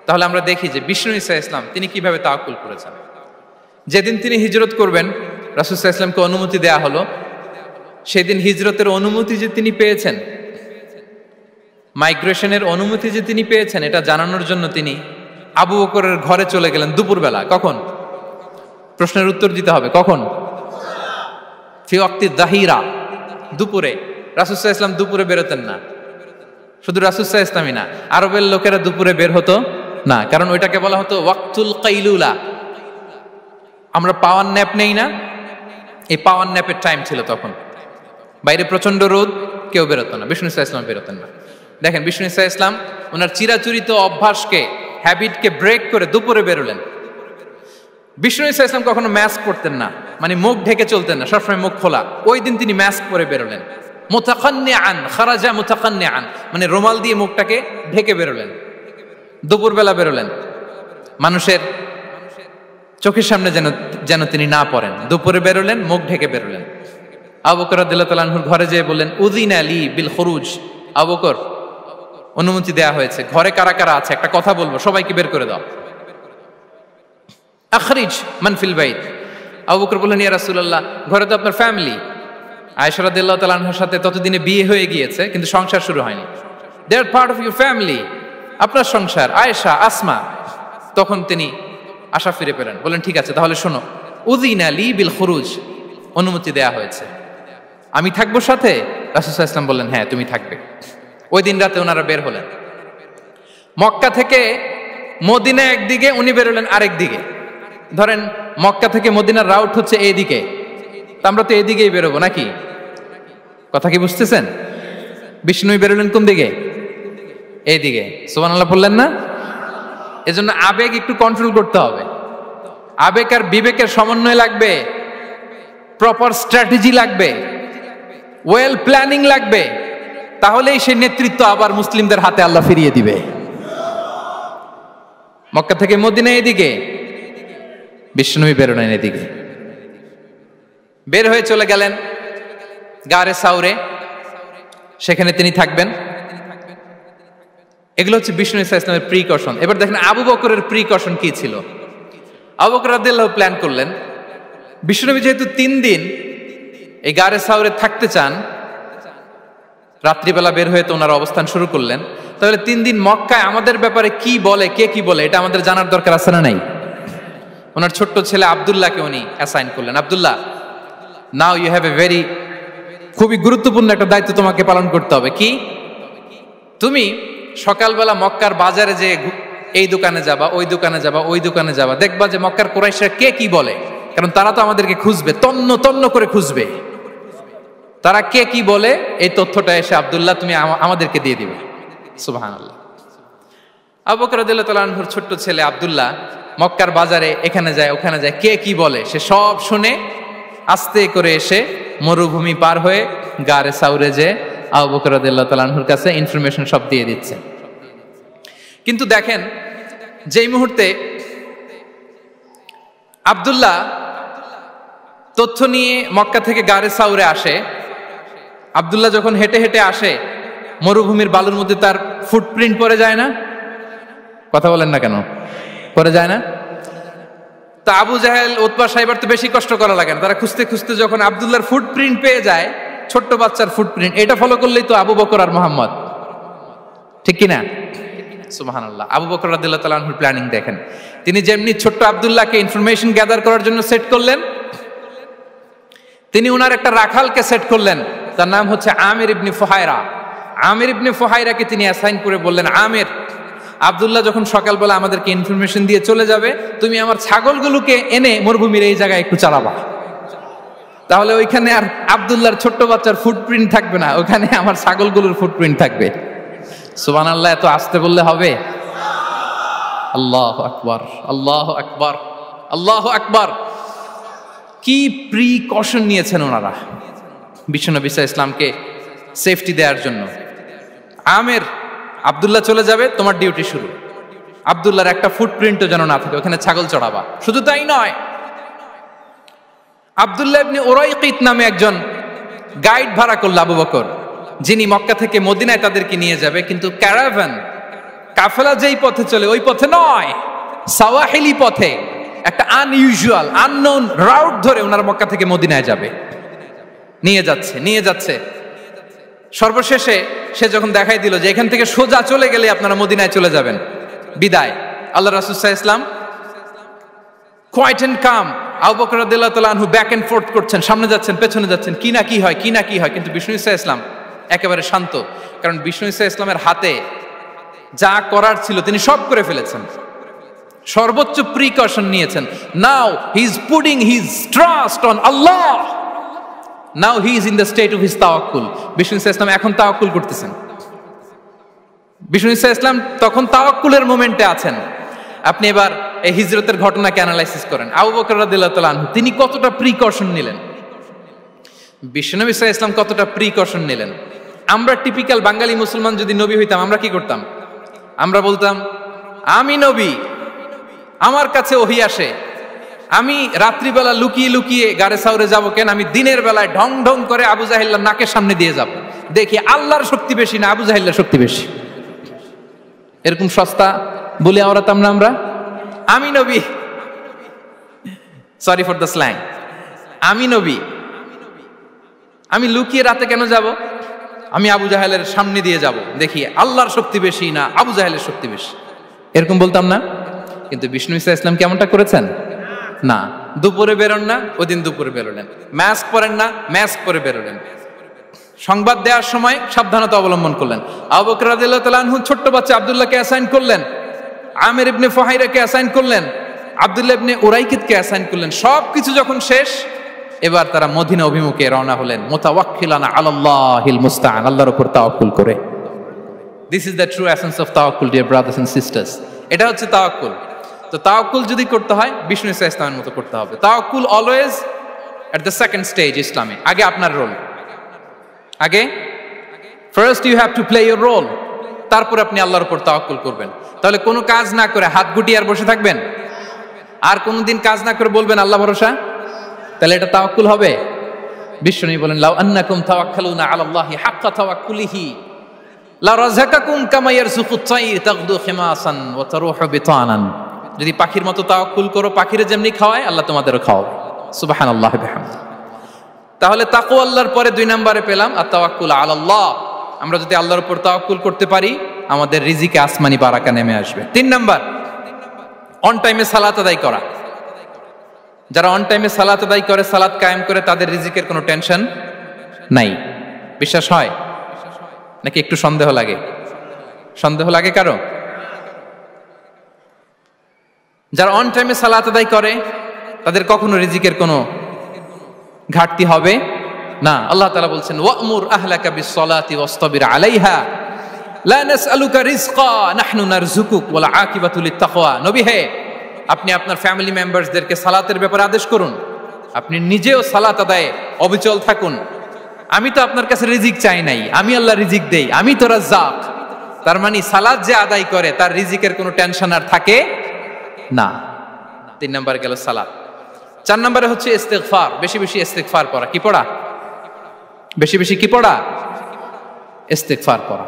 [SPEAKER 1] তাহলে আমরা দেখি যে বিষ্ণু ইসা ইসলাম তিনি কিভাবে তাওয়াক্কুল করেছেন। যেদিন তিনি হিজরত করবেন, রাসূল সাল্লাল্লাহু আলাইহি ওয়াসাল্লামকে অনুমতি দেয়া হলো, সেদিন হিজরতের অনুমতি যে তিনি পেয়েছেন, মাইগ্রেশনের অনুমতি যে তিনি পেয়েছেন, এটা জানানোর জন্য তিনি আবু বকরের ঘরে চলে গেলেন দুপুরবেলা। কখন? প্রশ্নের উত্তর দিতে হবে, কখন? ফি ওয়াক্তি যাহিরা, দুপুরে। রাসূল সাল্লাল্লাহু আলাইহি ওয়াসাল্লাম দুপুরে বেরোতেন না। শুধু রাসূল সাল্লাল্লাহু আলাইহি ওয়াসাল্লামই না, আরবের লোকেরা দুপুরে বের হতো না, কারণ ওইটাকে বলা হতো ওয়াক্তুল কাইলুলা। আমরা পাওয়ার ন্যাপ নেই না, এই পাওয়ার ন্যাপের টাইম ছিল তখন। বাইরে প্রচন্ড রোদ, কেউ বেরোতো না, বিষ্ণু ইসা ইসলাম বেরোতেন না। দেখেন বিষ্ণু ইসা ইসলাম ওনার চিরাচরিত অভ্যাসকে, হ্যাবিটকে ব্রেক করে দুপুরে বেরোলেন। বিষ্ণু ইসা ইসলাম কখনো মাস্ক পরতেন না, মানে মুখ ঢেকে চলতেন না, সবসময় মুখ খোলা। ওই দিন তিনি মাস্ক পরে বেরোলেন। মুতাকান্নিআন, খারাজা মুতাকান্নিআন, মানে রুমাল দিয়ে মুখটাকে ঢেকে বেরোলেন, দুপুরবেলা বেরোলেন। মানুষের চোখের সামনে যেন তিনি না পড়েন, দুপুরে বেরোলেন, মুখ ঢেকে বেরোলেন। আবু বকর রাদিয়াল্লাহু তাআলা আনহুর ঘরে যেয়ে বললেন, উযিনা লি বিল খুরুজ। আবু বকর, অনুমতি দেয়া হয়েছে, ঘরে কারা কারা আছে একটা কথা বলবো, সবাইকে বের করে দাও। আখরিজ মান ফিল বাইত। আবু বকর বললেন, ইয়া রাসূলুল্লাহ, ঘরে তো আপনার ফ্যামিলি। আয়েশা রাদিয়াল্লাহু তাআলা আনহার সাথে ততদিনে বিয়ে হয়ে গিয়েছে, কিন্তু সংসার শুরু হয়নি। দে আর পার্ট অফ ইউর ফ্যামিলি, আপনার সংসার, আয়েশা, আসমা। তখন তিনি আশা ফিরে পেলেন, বলেন ঠিক আছে তাহলে শোনো, উযিনা লি বিল খুরুজ, অনুমতি দেয়া হয়েছে, আমি থাকবো সাথে? রাসূল সাল্লাল্লাহু আলাইহি ওয়াসাল্লাম বললেন, হ্যাঁ তুমি থাকবে। ওই দিন রাতে ওনারা বের হলেন মক্কা থেকে মদিনা একদিকে, উনি বেরোলেন আরেক দিকে। ধরেন মক্কা থেকে মদিনার রাউট হচ্ছে এইদিকে, তা আমরা তো এইদিকেই বেরোবো নাকি? কথা কি বুঝতেছেন? বিষ্ণুই বেরোলেন কোন দিকে? এইদিকে। সুবহানাল্লাহ বললেন না? এজন্য আবেগ একটু কন্ট্রোল করতে হবে। আবেগ আর বিবেকের সমন্বয় লাগবে, প্রপার স্ট্র্যাটেজি লাগবে, ওয়েল প্ল্যানিং লাগবে, তাহলেই সেই নেতৃত্ব আবার মুসলিমদের হাতে আল্লাহ ফিরিয়ে দিবে। মক্কা থেকে মদিনা এদিকে, বিষ্ণুই বেরোলেন এদিকে। বের হয়ে চলে গেলেন গারে সাউরে, সেখানে তিনি থাকবেন। এগুলো হচ্ছে বিষ্ণু ইসা ইসলামের প্রিকশন। এবার দেখেন আবু বকরের প্রিকশন কি ছিল। আবু বকর রাদিয়াল্লাহু প্ল্যান করলেন, বিষ্ণুনবী যেহেতু 3 দিন এই গারে সাউরে থাকতে চান, রাত্রিবেলা বের হয়ে তো ওনার অবস্থান শুরু করলেন, তাহলে 3 দিন মক্কায় আমাদের ব্যাপারে কি বলে, কে কি বলে, এটা আমাদের জানার দরকার আছে না নাই? ওনার ছোট্ট ছেলে আব্দুল্লাহকে উনি অ্যাসাইন করলেন। আব্দুল্লাহ, now you have a very, খুবই গুরুত্বপূর্ণ একটা দায়িত্ব তোমাকে পালন করতে হবে। কি? তুমি সকালবেলা মক্কার বাজারে যে এই দোকানে যাবা, ওই দোকানে যাবা, ওই দোকানে যাবা, দেখবা যে মক্কার কুরাইশরা কে কি বলে, কারণ তারা তো আমাদেরকে খুঁজবে, তন্ন তন্ন করে খুঁজবে, তারা কে কি বলে এই তথ্যটা এসে আব্দুল্লাহ তুমি আমাদেরকে দিয়ে দিবে। সুবহানাল্লাহ। আবু বকর রাদিয়াল্লাহু তাআলা আনহুর ছোট্ট ছেলে আব্দুল্লাহ মক্কার বাজারে এখানে যায় ওখানে যায়, কে কি বলে সে সব শুনে আস্তে করে এসে মরুভূমি পার হয়ে গারে সাউরে যে আবু বকর রাদিয়াল্লাহু তাআলা আনহুর কাছে ইনফরমেশন সব দিয়ে দিচ্ছে। কিন্তু দেখেন, যেই মুহূর্তে আব্দুল্লাহ তথ্য নিয়ে মক্কা থেকে গারে সাউরে আসে, আব্দুল্লাহ যখন হেঁটে হেঁটে আসে, মরুভূমির বালুর মধ্যে তার ফুটপ্রিন্ট পড়ে যায় না? কথা বলেন না কেন? পড়ে যায় না? তা আবু জাহেল, উতবা সাইবার তো বেশি কষ্ট করা লাগে না, তারা খুঁজতে খুঁজতে যখন আব্দুল্লাহর ফুটপ্রিন্ট পেয়ে যায়, ছোট্ট বাচ্চার ফুটপ্রিন্ট, এটা ফলো করলেই তো আবু বকর আর মুহাম্মদ, ঠিক কিনা? সুবহানাল্লাহ। আবু বকর রাদিয়াল্লাহু তাআলা আনহুর প্ল্যানিং দেখেন, তিনি যেমনি ছোট্ট আব্দুল্লাহকে ইনফরমেশন গ্যাদার করার জন্য সেট করলেন, তিনি উনার একটা রাখালকে সেট করলেন, তার নাম হচ্ছে আমির ইবনে ফুহায়রা। আমির ইবনে ফুহায়রাকে তিনি অ্যাসাইন করে বললেন, আমির, আব্দুল্লাহ যখন সকালবেলা আমাদেরকে ইনফরমেশন দিয়ে চলে যাবে, তুমি আমার ছাগলগুলোকে এনে মরুভূমির এই জায়গায় একটু চালাবা, তাহলে ওইখানে আর আব্দুল্লাহর ছোট্ট বাচ্চার ফুটপ্রিন্ট থাকবে না, ওখানে আমার ছাগলগুলোর ফুটপ্রিন্ট থাকবে। সুবহানাল্লাহ। এত আসতে বললে হবে? আল্লাহু আকবার, আল্লাহু আকবার, আল্লাহু আকবার। কি প্রিকশন নিয়েছেন ওনারা বিশ্বনবী সাল্লাল্লাহু আলাইহি ইসলামকে সেফটি দেওয়ার জন্য। আমের, আব্দুল্লাহ চলে যাবে, তোমার ডিউটি শুরু, আব্দুল্লাহর একটা ফুটপ্রিন্টও যেন না থাকে, ওখানে ছাগল চড়াবা। শুধু তাই নয়, আব্দুল্লাহ ইবনে উরাইকিত নামে একজন গাইড ভাড়া করল আবু বকর, যিনি মক্কা থেকে মদিনায় তাদেরকে নিয়ে যাবে, কিন্তু ক্যারাভান, কাফেলা যেই পথে চলে ওই পথে নয়, সাওয়াহিলি পথে, একটা আনইউজুয়াল আননোন রাউট ধরে ওনারা মক্কা থেকে মদিনায় যাবে। নিয়ে যাচ্ছে সর্বশেষে সে যখন দেখাই দিল যে এখান থেকে সোজা চলে গেলে আপনারা মদিনায় চলে যাবেন, বিদায়। আল্লাহ রাসূল সাল্লাল্লাহু আলাইহি ওয়াসাল্লাম কোয়াইট এন্ড কাম, আবু বকর রাদিয়াল্লাহু তাআলা আনহু ব্যাক এন্ড ফোর্থ করছেন, সামনে যাচ্ছেন, পেছনে যাচ্ছেন, কি না কি হয়, কিন্তু বিষ্ণু সাল্লাল্লাহু আলাইহি ওয়াসাল্লাম একেবারে শান্ত, কারণ বিষ্ণু সাল্লাল্লাহু আলাইহি ওয়াসাল্লামের হাতে যা করার ছিল তিনি সব করে ফেলেছেন, সর্বোচ্চ প্রিকশন নিয়েছেন। Now he is putting his trust on Allah, now he is in the state of his তাওয়াক্কুল। বিষ্ণু সাল্লাল্লাহু আলাইহি ওয়াসাল্লাম এখন তাওয়াক্কুল করতেছেন, বিষ্ণু সাল্লাল্লাহু আলাইহি ওয়াসাল্লাম তখন তাওয়াক্কুলের মোমেন্টে আছেন। আপনি এবার এই হিজরতের ঘটনাকে অ্যানালাইসিস করেন, আবু বকর রাদিয়াল্লাহু তাআলা আনহু তিনি কতটা প্রিকশন নিলেন, বিশ্বনবী সাল্লাল্লাহু আলাইহি ওয়াসাল্লাম কতটা প্রিকশন নিলেন। আমরা টিপিক্যাল বাঙালি মুসলমান যদি নবী হইতাম, আমরা কি করতাম? আমরা বলতাম, আমি নবী, আমার কাছে ওহী আসে, আমি রাত্রিবেলা লুকিয়ে লুকিয়ে গারে সাউরে যাবো কেন? আমি দিনের বেলায় ঢং ঢং করে আবু জাহিল্লার নাকের সামনে দিয়ে যাব, দেখি আল্লাহর শক্তি বেশি না আবু জাহিল্লার শক্তি বেশি। এরকম সস্তা বলে আওড়াতাম না আমরা? আমি নবী, সরি ফর দ্য স্ল্যাং, আমি নবী, আমি লুকিয়ে রাতে কেন যাব? আমি আবু জাহেলের সামনে দিয়ে যাব, দেখি আল্লাহর শক্তি বেশি না আবু জাহেলের শক্তি বেশি। এরকম বলতাম না? কিন্তু বিষ্ণু ঈসা ইসলাম কেমনটা করেছেন? না, দুপুরে বেরোন না, ওই দিন দুপুরে বেরোলেন। মাস্ক পরেন না, মাস্ক পরে বেরোলেন। সংবাদ দেওয়ার সময় সাবধানতা অবলম্বন করলেন। আবু বকর রাদিয়াল্লাহু তাআলা আনহু ছোট্ট বাচ্চা আব্দুল্লাহকে অ্যাসাইন করলেন, আমির ইবনে ফুহাইরাকে অ্যাসাইন করলেন, আব্দুল্লাহ ইবনে উরাইকিতকে অ্যাসাইন করলেন। সবকিছু যখন শেষ, এবার তারা মদিনা অভিমুখে রওনা হলেন, মুতাওয়াক্কিলানা আলাল্লাহিল মুস্তাআন, আল্লাহর উপর তাওয়াক্কুল করে। This is the true essence of তাওয়াক্কুল, ডিয়ার ব্রাদার্স এন্ড সিস্টার্স। এটা হচ্ছে তাওয়াক্কুল। তো তাওয়াক্কুল যদি করতে হয় বিষ্ণু ঈসা ইসলামের মতো করতে হবে। তাওয়াক্কুল always at the second stage ইসলামে। আগে আপনার রোল, আগে first you have to play your role, তারপর আপনি আল্লাহর উপর তাওয়াক্কুল করবেন। তাহলে কোনো কাজ না করে হাত গুটিয়ে আর বসে থাকবেন, আর কোনোদিন কাজ না করে বলবেন আল্লাহ ভরসা, তাহলে এটা তাওয়াক্কুল হবে? বিশ্বনবী বলেন, লাউ আন্নাকুম তাওয়াক্কালুনা আলাল্লাহি হাক্কা তাওয়াক্কুলিহি লা রাযাকাকুম কামা ইয়ারযুকুত তাইর তাগদু খিমাসান ওয়া তারুহু বিতানান। যদি পাখির মতো তাওয়াক্কুল করো, পাখিরে যেমনি খাওয়ায় আল্লাহ তোমাদেরও খাওয়াবে। সুবহানাল্লাহ বিহামদিহি। তাহলে তাকওয়া আল্লাহর পরে 2 নম্বরে পেলাম আত-তাওয়াক্কুল আলাল্লাহ। আমরা যদি আল্লাহর উপর তাওয়াক্কুল করতে পারি, আমাদের রিজিকে আসমানি বারাকা নেমে আসবে। 3 নাম্বার, অন টাইমে সালাত আদায় করা। যারা অন টাইমে সালাত আদায় করে, সালাত কায়েম করে, তাদের রিজিকের কোনো টেনশন নাই। বিশ্বাস হয় নাকি একটু সন্দেহ লাগে? সন্দেহ লাগে কারো? যারা অন টাইমে সালাত আদায় করে তাদের কখনো রিজিকের কোনো ঘাটতি হবে না। আল্লাহ তাআলা বলছেন, ওয়া'মুর আহলাকা বিস-সালাতি ওয়াসতাবির আলাইহা লা নাসআলুকা রিজকা নাহনু নারযুকুক ওয়াল আকিবাতু লিত-তাকওয়া। নবী হে, আপনি আপনার ফ্যামিলি মেম্বারসদেরকে সালাতের ব্যাপারে আদেশ করুন, আপনি নিজেও সালাত আদায়ে অবিচল থাকুন। আমি তো আপনার কাছে রিজিক চাই নাই, আমি আল্লাহ রিজিক দেই, আমি তো রাজ্জাক। তার মানে সালাত যে আদায় করে তার রিজিকের কোনো টেনশন আর থাকে না। 3 নম্বরে গেল সালাত। 4 নম্বরে হচ্ছে ইস্তিগফার, বেশি বেশি ইস্তিগফার পড়া। কি পড়া? বেশি বেশি কি পড়া? ইস্তিগফার পড়া।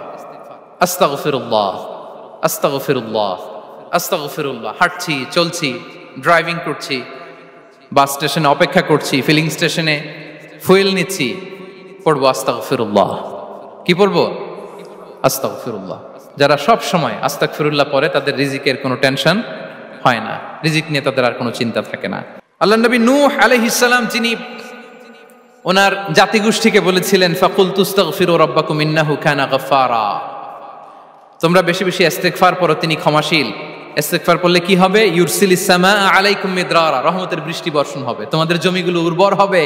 [SPEAKER 1] আস্তাগফিরুল্লাহ, আস্তাগফিরুল্লাহ, আস্তাগফিরুল্লাহ। হাঁটছি, চলছি, ড্রাইভিং করছি, বাস স্টেশনে অপেক্ষা করছি, ফিলিং স্টেশনে ফুয়েল নিচ্ছি, পড়বো আস্তাগফিরুল্লাহ। কি পড়বো? আস্তাগফিরুল্লাহ। যারা সব সময় আস্তাগফিরুল্লাহ পড়ে তাদের রিজিকের কোনো টেনশন হয় না, রিজিক নিয়ে তাদের আর কোনো চিন্তা থাকে না। আল্লাহ নবী নূহ আলাইহিস সালাম, যিনি ওনার জাতিগোষ্ঠীকে বলেছিলেন, ফাকুলতু আস্তাগফিরু রাব্বাকুম ইন্নাহু কানা গাফফারা, তোমরা বেশি বেশি ইস্তিগফার পড়ো, তিনি ক্ষমাশীল। ইস্তিগফার পড়লে কি হবে? ইউরসিলিস সামাআ আলাইকুম মিদরারা, রহমতের বৃষ্টি বর্ষণ হবে, তোমাদের জমিগুলো উর্বর হবে।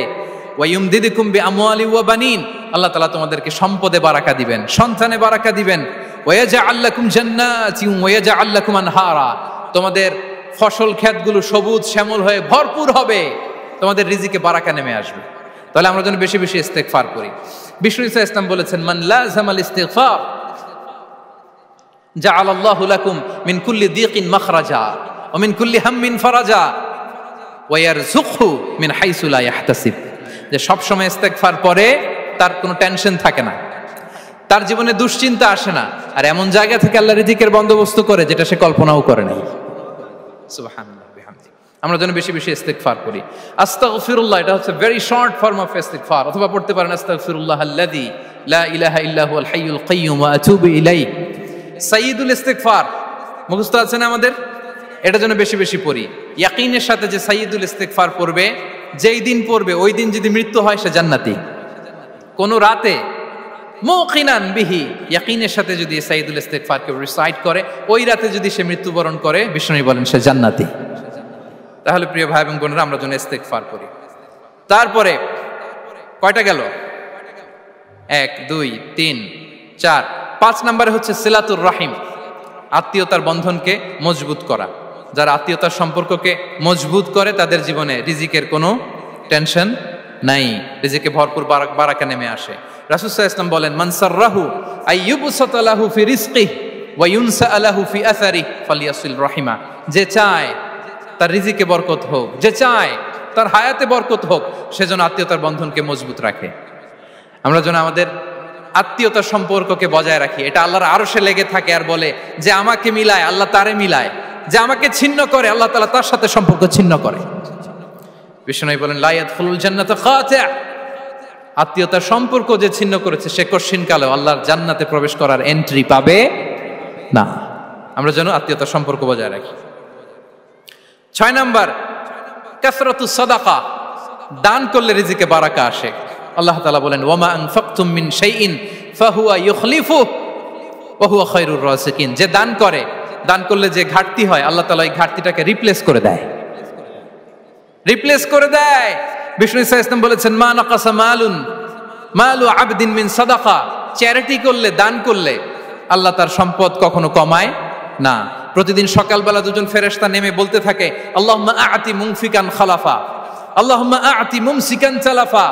[SPEAKER 1] ওয়া ইউমদিদুকুম বিআমওয়ালি ওয়া বানিন, আল্লাহ তাআলা তোমাদেরকে সম্পদে বারাকা দিবেন, সন্তানে বারাকা দিবেন। ওয়া ইয়াজআল লাকুম জান্নাতিন ওয়া ইয়াজআল লাকুম আনহারা, তোমাদের ফসল ক্ষেতগুলো সবুজ শ্যামল হয়ে ভরপুর হবে, তোমাদের রিজিকে বারাকা নেমে আসবে। তাহলে আমরা যেন বেশি বেশি ইস্তিগফার করি। বিষ্ণু ঈসা ইসলাম বলেছেন, মান লাযামাল ইস্তিগফার জাআলাল্লাহু লাকুম মিন কুল্লি দিকিন মাখরাজা ওয়া মিন কুল্লি হাম্মিন ফারাজা ওয়া ইয়ারযুকহু মিন হাইসু লা ইয়াহতাসিব। যে সব সময় ইস্তিগফার পড়ে তার কোনো টেনশন থাকে না, তার জীবনে দুশ্চিন্তা আসে না, আর এমন জায়গা থেকে আল্লাহ রিজিকের বন্দোবস্ত করে যেটা সে কল্পনাও করে নাই। সুবহানাল্লাহ বিহামদিহি। আমরা যেন বেশি বেশি ইস্তিগফার করি। আস্তাগফিরুল্লাহ, এটা হচ্ছে ভেরি শর্ট ফর্ম অফ ইস্তিগফার। অথবা পড়তে পারেন আস্তাগফিরুল্লাহাল্লাযী লা ইলাহা ইল্লা হুয়াল হাইয়ুল কাইয়্যুম ওয়া আতুবু ইলাইহি। সাইয়্যিদুল ইস্তিগফার মুখস্থ আছে না আমাদের? এটা যেন বেশি বেশি পড়ি। ইয়াকিনের সাথে যে সাইয়্যিদুল ইস্তিগফার পড়বে, যেই দিন পড়বে ওই দিন যদি মৃত্যু হয় সে জান্নাতি। কোন রাতে মুকিনান বিহি, ইয়াকিনের সাথে যদি সাইয়্যিদুল ইস্তিগফারকে রিসাইট করে, ওই রাতে যদি সে মৃত্যুবরণ করে, বিষ্ণু বলেন সে জান্নাতি। তাহলে প্রিয় ভাই এবং বোনেরা, আমরা যেন ইস্তিগফার করি। তারপরে কয়টা গেল? 1 2 3 4 5 নম্বরে হচ্ছে সিলাতুর রাহিম, আত্মীয়তার বন্ধনকে মজবুত করা। যারা আত্মীয়তার সম্পর্ককে মজবুত করে তাদের জীবনে রিজিকের কোনো টেনশন নাই, রিজিকে ভরপুর বারাকা নেমে আসে। রাসূল সাল্লাল্লাহু আলাইহি ওয়াসাল্লাম বলেন, মান সাররাহু আইয়ুবসাতা লাহু ফি রিজকিহি ওয়া ইউনসা লাহু ফি আসারিহি ফালিয়াসিল রাহিমা। যে চায় তার রিজিকে বরকত হোক, যে চায় তার হায়াতে বরকত হোক, সেজন্য আত্মীয়তার বন্ধনকে মজবুত রাখে। আমরা যেন আমাদের আত্মীয়তার সম্পর্ককে বজায় রাখি। এটা আল্লাহর আরশে লেগে থাকে আর বলে যে আমাকে মিলায় আল্লাহ তারে মিলায়, যে আমাকে ছিন্ন করে আল্লাহ তাআলা তার সাথে সম্পর্ক ছিন্ন করে। বিষ্ণু বলেন লা ইয়াদখুলুল জান্নাতা খাতি', আত্মীয়তার সম্পর্ক যে ছিন্ন করেছে সে কশিনকালেও আল্লাহর জান্নাতে প্রবেশ করার এন্ট্রি পাবে না। আমরা যেন আত্মীয়তার সম্পর্ক বজায় রাখি। 6 নাম্বার, কাসরাতুস সাদাকা, দান করলে রিজিকে বারাকা আসে। আল্লাহ তাআলা বলেন ওয়ামা আনফাকতুম মিন শাইইন ফাহুয়া ইউখলিফুহু ওয়া হুয়া খায়রুর রাযিকিন, যে দান করে, দান করলে যে ঘাটতি হয় আল্লাহ তাআলা এই ঘাটতিটাকে রিপ্লেস করে দেয়, রিপ্লেস করে দেয়। বিষ্ণু ইসা ইসলাম বলেছেন মা নাকাসা মালু আবদিন মিন সাদাকা, চ্যারিটি করলে, দান করলে আল্লাহ তার সম্পদ কখনো কমায় না। প্রতিদিন সকালবেলা দুজন ফেরেশতা নেমে বলতে থাকে আল্লাহুম্মা আ'তি মুনফিকান খালাফা, আল্লাহুম্মা আ'তি মুমসিকান চালাফা।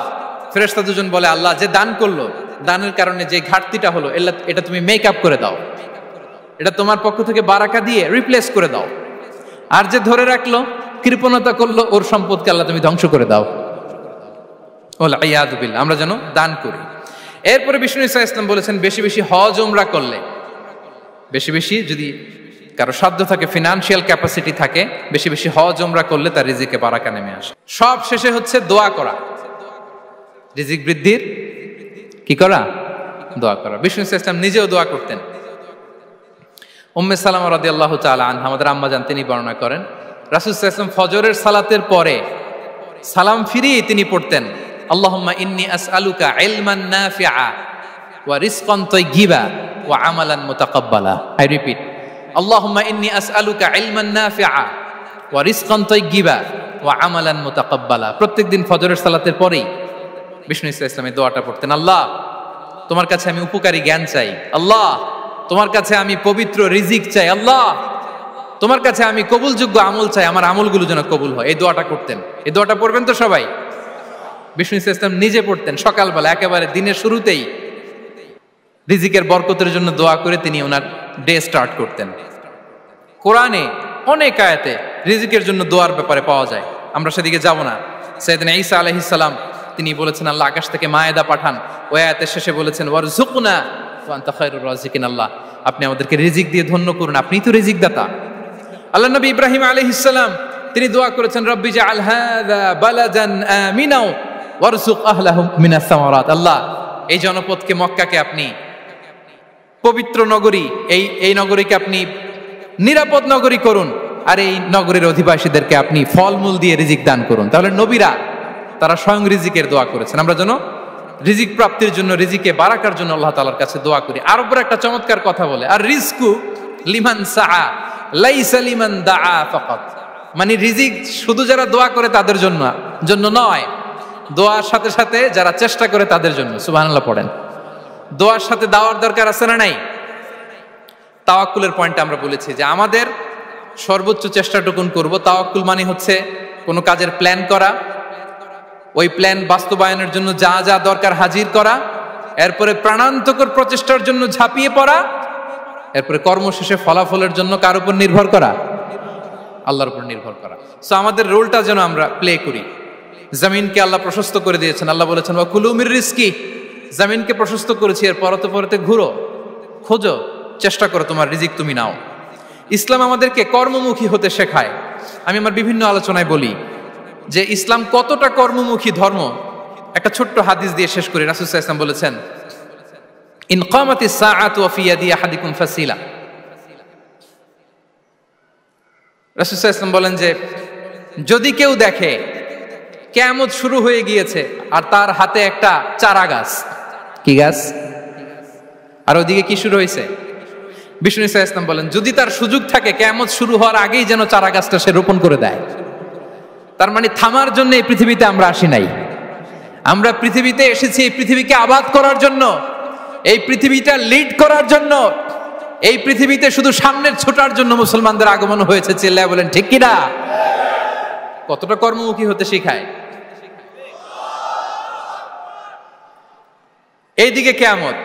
[SPEAKER 1] ফেরেশতা দুজন বলে আল্লাহ, যে দান করলো, দানের কারণে যে ঘাটতিটা হলো এটা তুমি মেক আপ করে দাও, এটা তোমার পক্ষ থেকে বারাকা দিয়ে রিপ্লেস করে দাও। আর যে ধরে রাখলো, কৃপণতা করলো, ওর সম্পদকে আল্লাহ তুমি ধ্বংস করে দাও। ওয়াল ইয়াদু বিল্লাহ। আমরা যেন দান করি। এরপরে বিষ্ণু ইসা ইসলাম বলেছেন বেশি বেশি হজ উমরা করলে, বেশি বেশি যদি কারো সাধ্য থাকে, ফিনান্সিয়াল ক্যাপাসিটি থাকে, বেশি বেশি হজ উমরা করলে তার রিজিকে বারাকা নেমে আসে। সব শেষে হচ্ছে দোয়া করা, রিজিক বৃদ্ধির কি করা? দোয়া করা। বিষ্ণু ইসা ইসলাম নিজেও দোয়া করতেন। উম্মে সালামা রাদিয়াল্লাহু তাআলা আনহা, আমাদের আম্মা জান, তিনি বর্ণনা করেন রাসূল সাল্লাল্লাহু আলাইহি ওয়াসাল্লাম ফজরের সালাতের পরে সালাম ফিরিয়ে তিনি পড়তেন আল্লাহুম্মা ইন্নী আসআলুকা ইলমান নাফিআ ওয়া রিজকান তাইয়্যিবা ওয়া আমালান মুতাকাব্বালা। আই রিপিট, আল্লাহুম্মা ইন্নী আসআলুকা ইলমান নাফিআ ওয়া রিজকান তাইয়্যিবা ওয়া আমালান মুতাকাব্বালা। প্রত্যেকদিন ফজরের সালাতের পরেই বিষ্ণু ইসলাম এই দোয়াটা পড়তেন। আল্লাহ, তোমার কাছে আমি উপকারী জ্ঞান চাই। আল্লাহ, তোমার কাছে আমি পবিত্র রিজিক চাই। আল্লাহ, তোমার কাছে আমি কবুলযোগ্য আমল চাই, আমার আমলগুলো যেন কবুল হয়। এই দোয়াটা করতেন। এই দোয়াটা পড়বেন তো সবাই। বিষ্ণু ইসলাম নিজে পড়তেন সকালবেলা, একেবারে দিনের শুরুতেই রিজিকের বরকতের জন্য দোয়া করে তিনি ওনার ডে স্টার্ট করতেন। কোরআনে অনেক আয়াতে রিজিকের জন্য দোয়ার ব্যাপারে পাওয়া যায়, আমরা সেদিকে যাব না। সাইয়েদনা ঈসা আলাইহিস সালাম তিনি বলেছেন আল্লাহ আকাশ থেকে মায়েদা পাঠান, ওই আয়াতের শেষে বলেছেন ওয়ারযুকনা ওয়া আনতা খায়রুর রাযিকিন, আল্লাহ আপনি আমাদেরকে রিজিক দিয়ে ধন্য করুন, আপনিই তো রিজিক দাতা। আল্লাহ নবী ইব্রাহিম আলাইহিস সালাম তিনি দোয়া করেছেন রব্বি জাআল হাযা বালাদান আমিনা ওয়ারযুক আহলাহু মিনাস সামারাত, আল্লাহ এই জনপদকে, মক্কাকে আপনি পবিত্র নগরী, এই নগরীকে আপনি নিরাপদ নগরী করুন, আর এই নগরীর অধিবাসীদেরকে আপনি ফলমূল দিয়ে রিজিক দান করুন। তাহলে নবীরা তারা স্বয়ং রিজিকের দোয়া করেছেন। আমরা যেন রিজিক প্রাপ্তির জন্য, রিজিকে বারাকার জন্য আল্লাহ তাআলার কাছে দোয়া করি। আরবরা একটা চমৎকার কথা বলে, আর রিজকু লিমান সাআ লাইসা লিমান দাআ ফাকাত, মানে রিজিক শুধু যারা দোয়া করে তাদের জন্য নয়, দোয়ার সাথে সাথে যারা চেষ্টা করে তাদের জন্য। সুবহানাল্লাহ পড়েন। দোয়ার সাথে দাওয়ার দরকার আছে না নাই? তাওয়াক্কুলের পয়েন্টটা আমরা বলেছি যে আমাদের সর্বোচ্চ চেষ্টাটুকুন করব। তাওয়াক্কুল মানে হচ্ছে কোনো কাজের প্ল্যান করা, ওই প্ল্যান বাস্তবায়নের জন্য যা যা দরকার হাজির করা, এরপরে প্রাণান্তকর প্রচেষ্টার জন্য ঝাঁপিয়ে পড়া, এরপরে কর্মশেষে ফলাফলের জন্য কার উপর নির্ভর করা? আল্লাহর উপর নির্ভর করা। সো আমাদের রোলটা যেন আমরা প্লে করি। জমিনকে আল্লাহ প্রশস্ত করে দিয়েছেন, আল্লাহ বলেছেন ওয়া কুলু মির রিজকি, জমিনকে প্রশস্ত করেছি, এর পরতে পরতে ঘুরো, খোঁজো, চেষ্টা করো তোমার রিজিক তুমি নাও। ইসলাম আমাদেরকে কর্মমুখী হতে শেখায়। আমি আমার বিভিন্ন আলোচনায় বলি যে ইসলাম কতটা কর্মমুখী ধর্ম। একটা ছোট্ট হাদিস দিয়ে শেষ করি। রাসূল সাল্লাল্লাহু আলাইহি ওয়াসাল্লাম বলেছেন ইন কামাতিস সাআতু ওয়া ফি ইয়াদি আহাদিকুম ফাসিলা। রাসূল সাল্লাল্লাহু আলাইহি ওয়াসাল্লাম বলেন যে যদি কেউ দেখে কিয়ামত শুরু হয়ে গিয়েছে আর তার হাতে একটা চারা গাছ, কি গাছ? আর ওদিকে কি শুরু হয়েছে? বিষ্ণু ইসা ইসলাম বলেন যদি তার সুযোগ থাকে কিয়ামত শুরু হওয়ার আগেই যেন চারা গাছটা সে রোপণ করে দেয়। তার মানে থামার জন্য এই পৃথিবীতে আমরা আসি নাই। আমরা পৃথিবীতে এসেছি এই পৃথিবীকে আবাদ করার জন্য, এই পৃথিবীটা লিড করার জন্য। এই পৃথিবীতে শুধু সামনের ছোটার জন্য মুসলমানদের আগমন হয়েছে। চিল্লায় বলেন ঠিক কিনা? কতটা কর্মমুখী হতে শেখায়। এইদিকে কিয়ামত,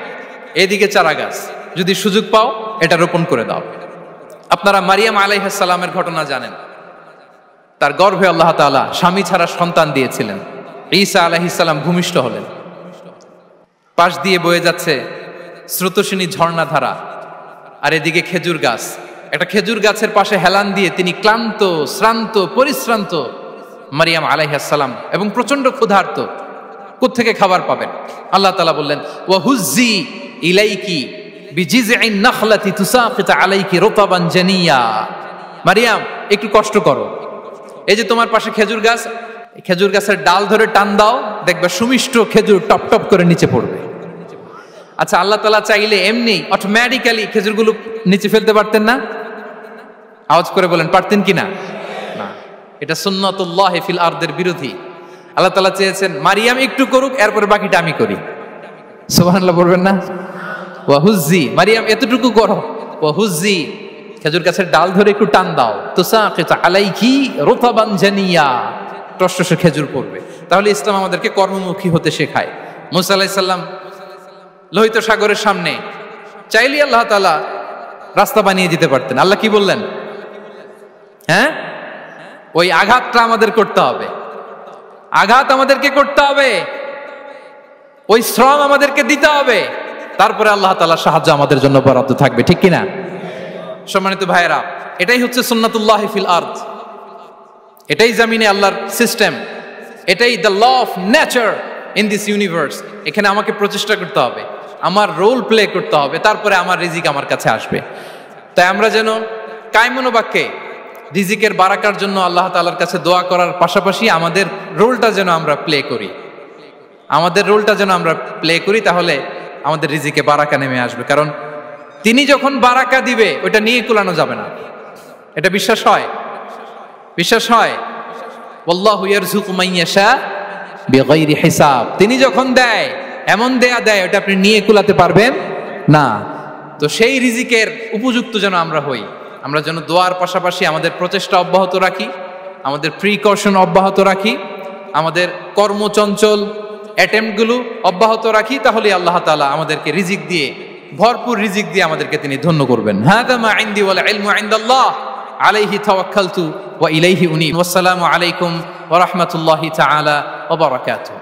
[SPEAKER 1] এইদিকে চারা গাছ, যদি সুযোগ পাও এটা রোপণ করে দাও। আপনারা মারিয়াম আলাইহিস সালামের ঘটনা জানেন। তার গর্ভে আল্লাহ তাআলা স্বামী ছাড়া সন্তান দিয়েছিলেন। ঈসা আলাইহিস সালাম ভূমিষ্ঠ হলেন। পাশ দিয়ে বয়ে যাচ্ছে স্রোতস্বিনী ঝর্ণাধারা, আর এদিকে খেজুর গাছ। একটা খেজুর গাছের পাশে হেলান দিয়ে তিনি ক্লান্ত, শ্রান্ত, পরিশ্রান্ত মারিয়াম আলাইহিস সালাম, এবং প্রচন্ড ক্ষুধার্ত। কোত্থেকে খাবার পাবেন? আল্লাহ তাআলা বললেন, ওয়া হুজ্জি ইলাইকি বিজিযইন নাখলাতি তুসাকিত আলাইকি রুতাবান জানিয়া। মারিয়াম, একটু কষ্ট করো, এই যে তোমার পাশে খেজুর গাছ, খেজুর গাছের ডাল ধরে টান দাও, দেখবে সুমিষ্ট খেজুর টপ টপ করে নিচে পড়বে। আচ্ছা, আল্লাহ তাআলা চাইলে এমনি অটোমেটিক্যালি খেজুরগুলো নিচে ফেলতে পারতেন না? আওয়াজ করে বলেন, পারতেন কিনা? না, এটা সুন্নাতুল্লাহ ফিল আরদের বিরোধী। আল্লাহ তাআলা চেয়েছেন মারিয়াম একটু করুক, এরপরে বাকিটা আমি করি। সুবহানাল্লাহ বলবেন না? ওয়া হুজ্জি, মারিয়াম এতটুকু করো, ওয়া হুজ্জি, খেজুর গাছের ডাল ধরে একটু টান দাও, তুসাকিত আলাইকি রুতাবান জানিয়া, টসটসে খেজুর পড়বে। তাহলে ইসলাম আমাদেরকে কর্মমুখী হতে শেখায়। মুসা আলাইহিস সালাম লোহিত সাগরের সামনে চাইলে আল্লাহ তাআলা রাস্তা বানিয়ে দিতে পারতেন। আল্লাহ কি বললেন? হ্যাঁ, ওই আঘাতটা আমাদের করতে হবে, আঘাত আমাদেরকে করতে হবে, ওই শ্রম আমাদেরকে দিতে হবে, তারপরে আল্লাহ তাআলার সাহায্য আমাদের জন্য বরাদ্দ থাকবে, ঠিক কিনা? সম্মানিত ভাইয়েরা, এটাই হচ্ছে সুন্নাতুল্লাহ ফিল আরদ, এটাই জামিনে আল্লাহর সিস্টেম, এটাই the law of nature in this universe. এখানে আমাকে প্রচেষ্টা করতে হবে, আমার রোল প্লে করতে হবে, তারপরে আমার রিজিক আমার কাছে আসবে। তাই আমরা যেন কায়মনো বাক্যে রিজিকের বারাকার জন্য আল্লাহ তাআলার কাছে দোয়া করার পাশাপাশি আমাদের রোলটা যেন আমরা প্লে করি, আমাদের রোলটা যেন আমরা প্লে করি, তাহলে আমাদের রিজিকে বারাকা নেমে আসবে। কারণ তিনি যখন বারাকা দিবে ওটা নিয়ে কুলানো যাবে না। এটা বিশ্বাস হয়? বিশ্বাস হয়? ওয়াল্লাহু ইয়ারযুকু মান ইয়াশা বিগাইরি হিসাব। তিনি যখন দেয়, এমন দেয় ওটা আপনি নিয়ে কুলাতে পারবেন না। তো সেই রিজিকের উপযুক্ত যেন আমরা হই, আমরা যেন দোয়ার পাশাপাশি আমাদের প্রচেষ্টা অব্যাহত রাখি, আমাদের প্রিকশন অব্যাহত রাখি, আমাদের কর্মচঞ্চল অ্যাটেম্পটগুলো অব্যাহত রাখি, তাহলে আল্লাহ তাআলা আমাদেরকে রিজিক দিয়ে, ভরপুর রিজিক দিয়ে আমাদেরকে তিনি ধন্য করবেন। হাযা মা ইনদি ওয়াল ইলমু ইনদাল্লাহ আলাইহি তাওয়াক্কালতু ওয়া ইলাইহি উনীব। ওয়াসসালামু আলাইকুম ওয়া রাহমাতুল্লাহি তাআলা ওয়া বারাকাতুহু।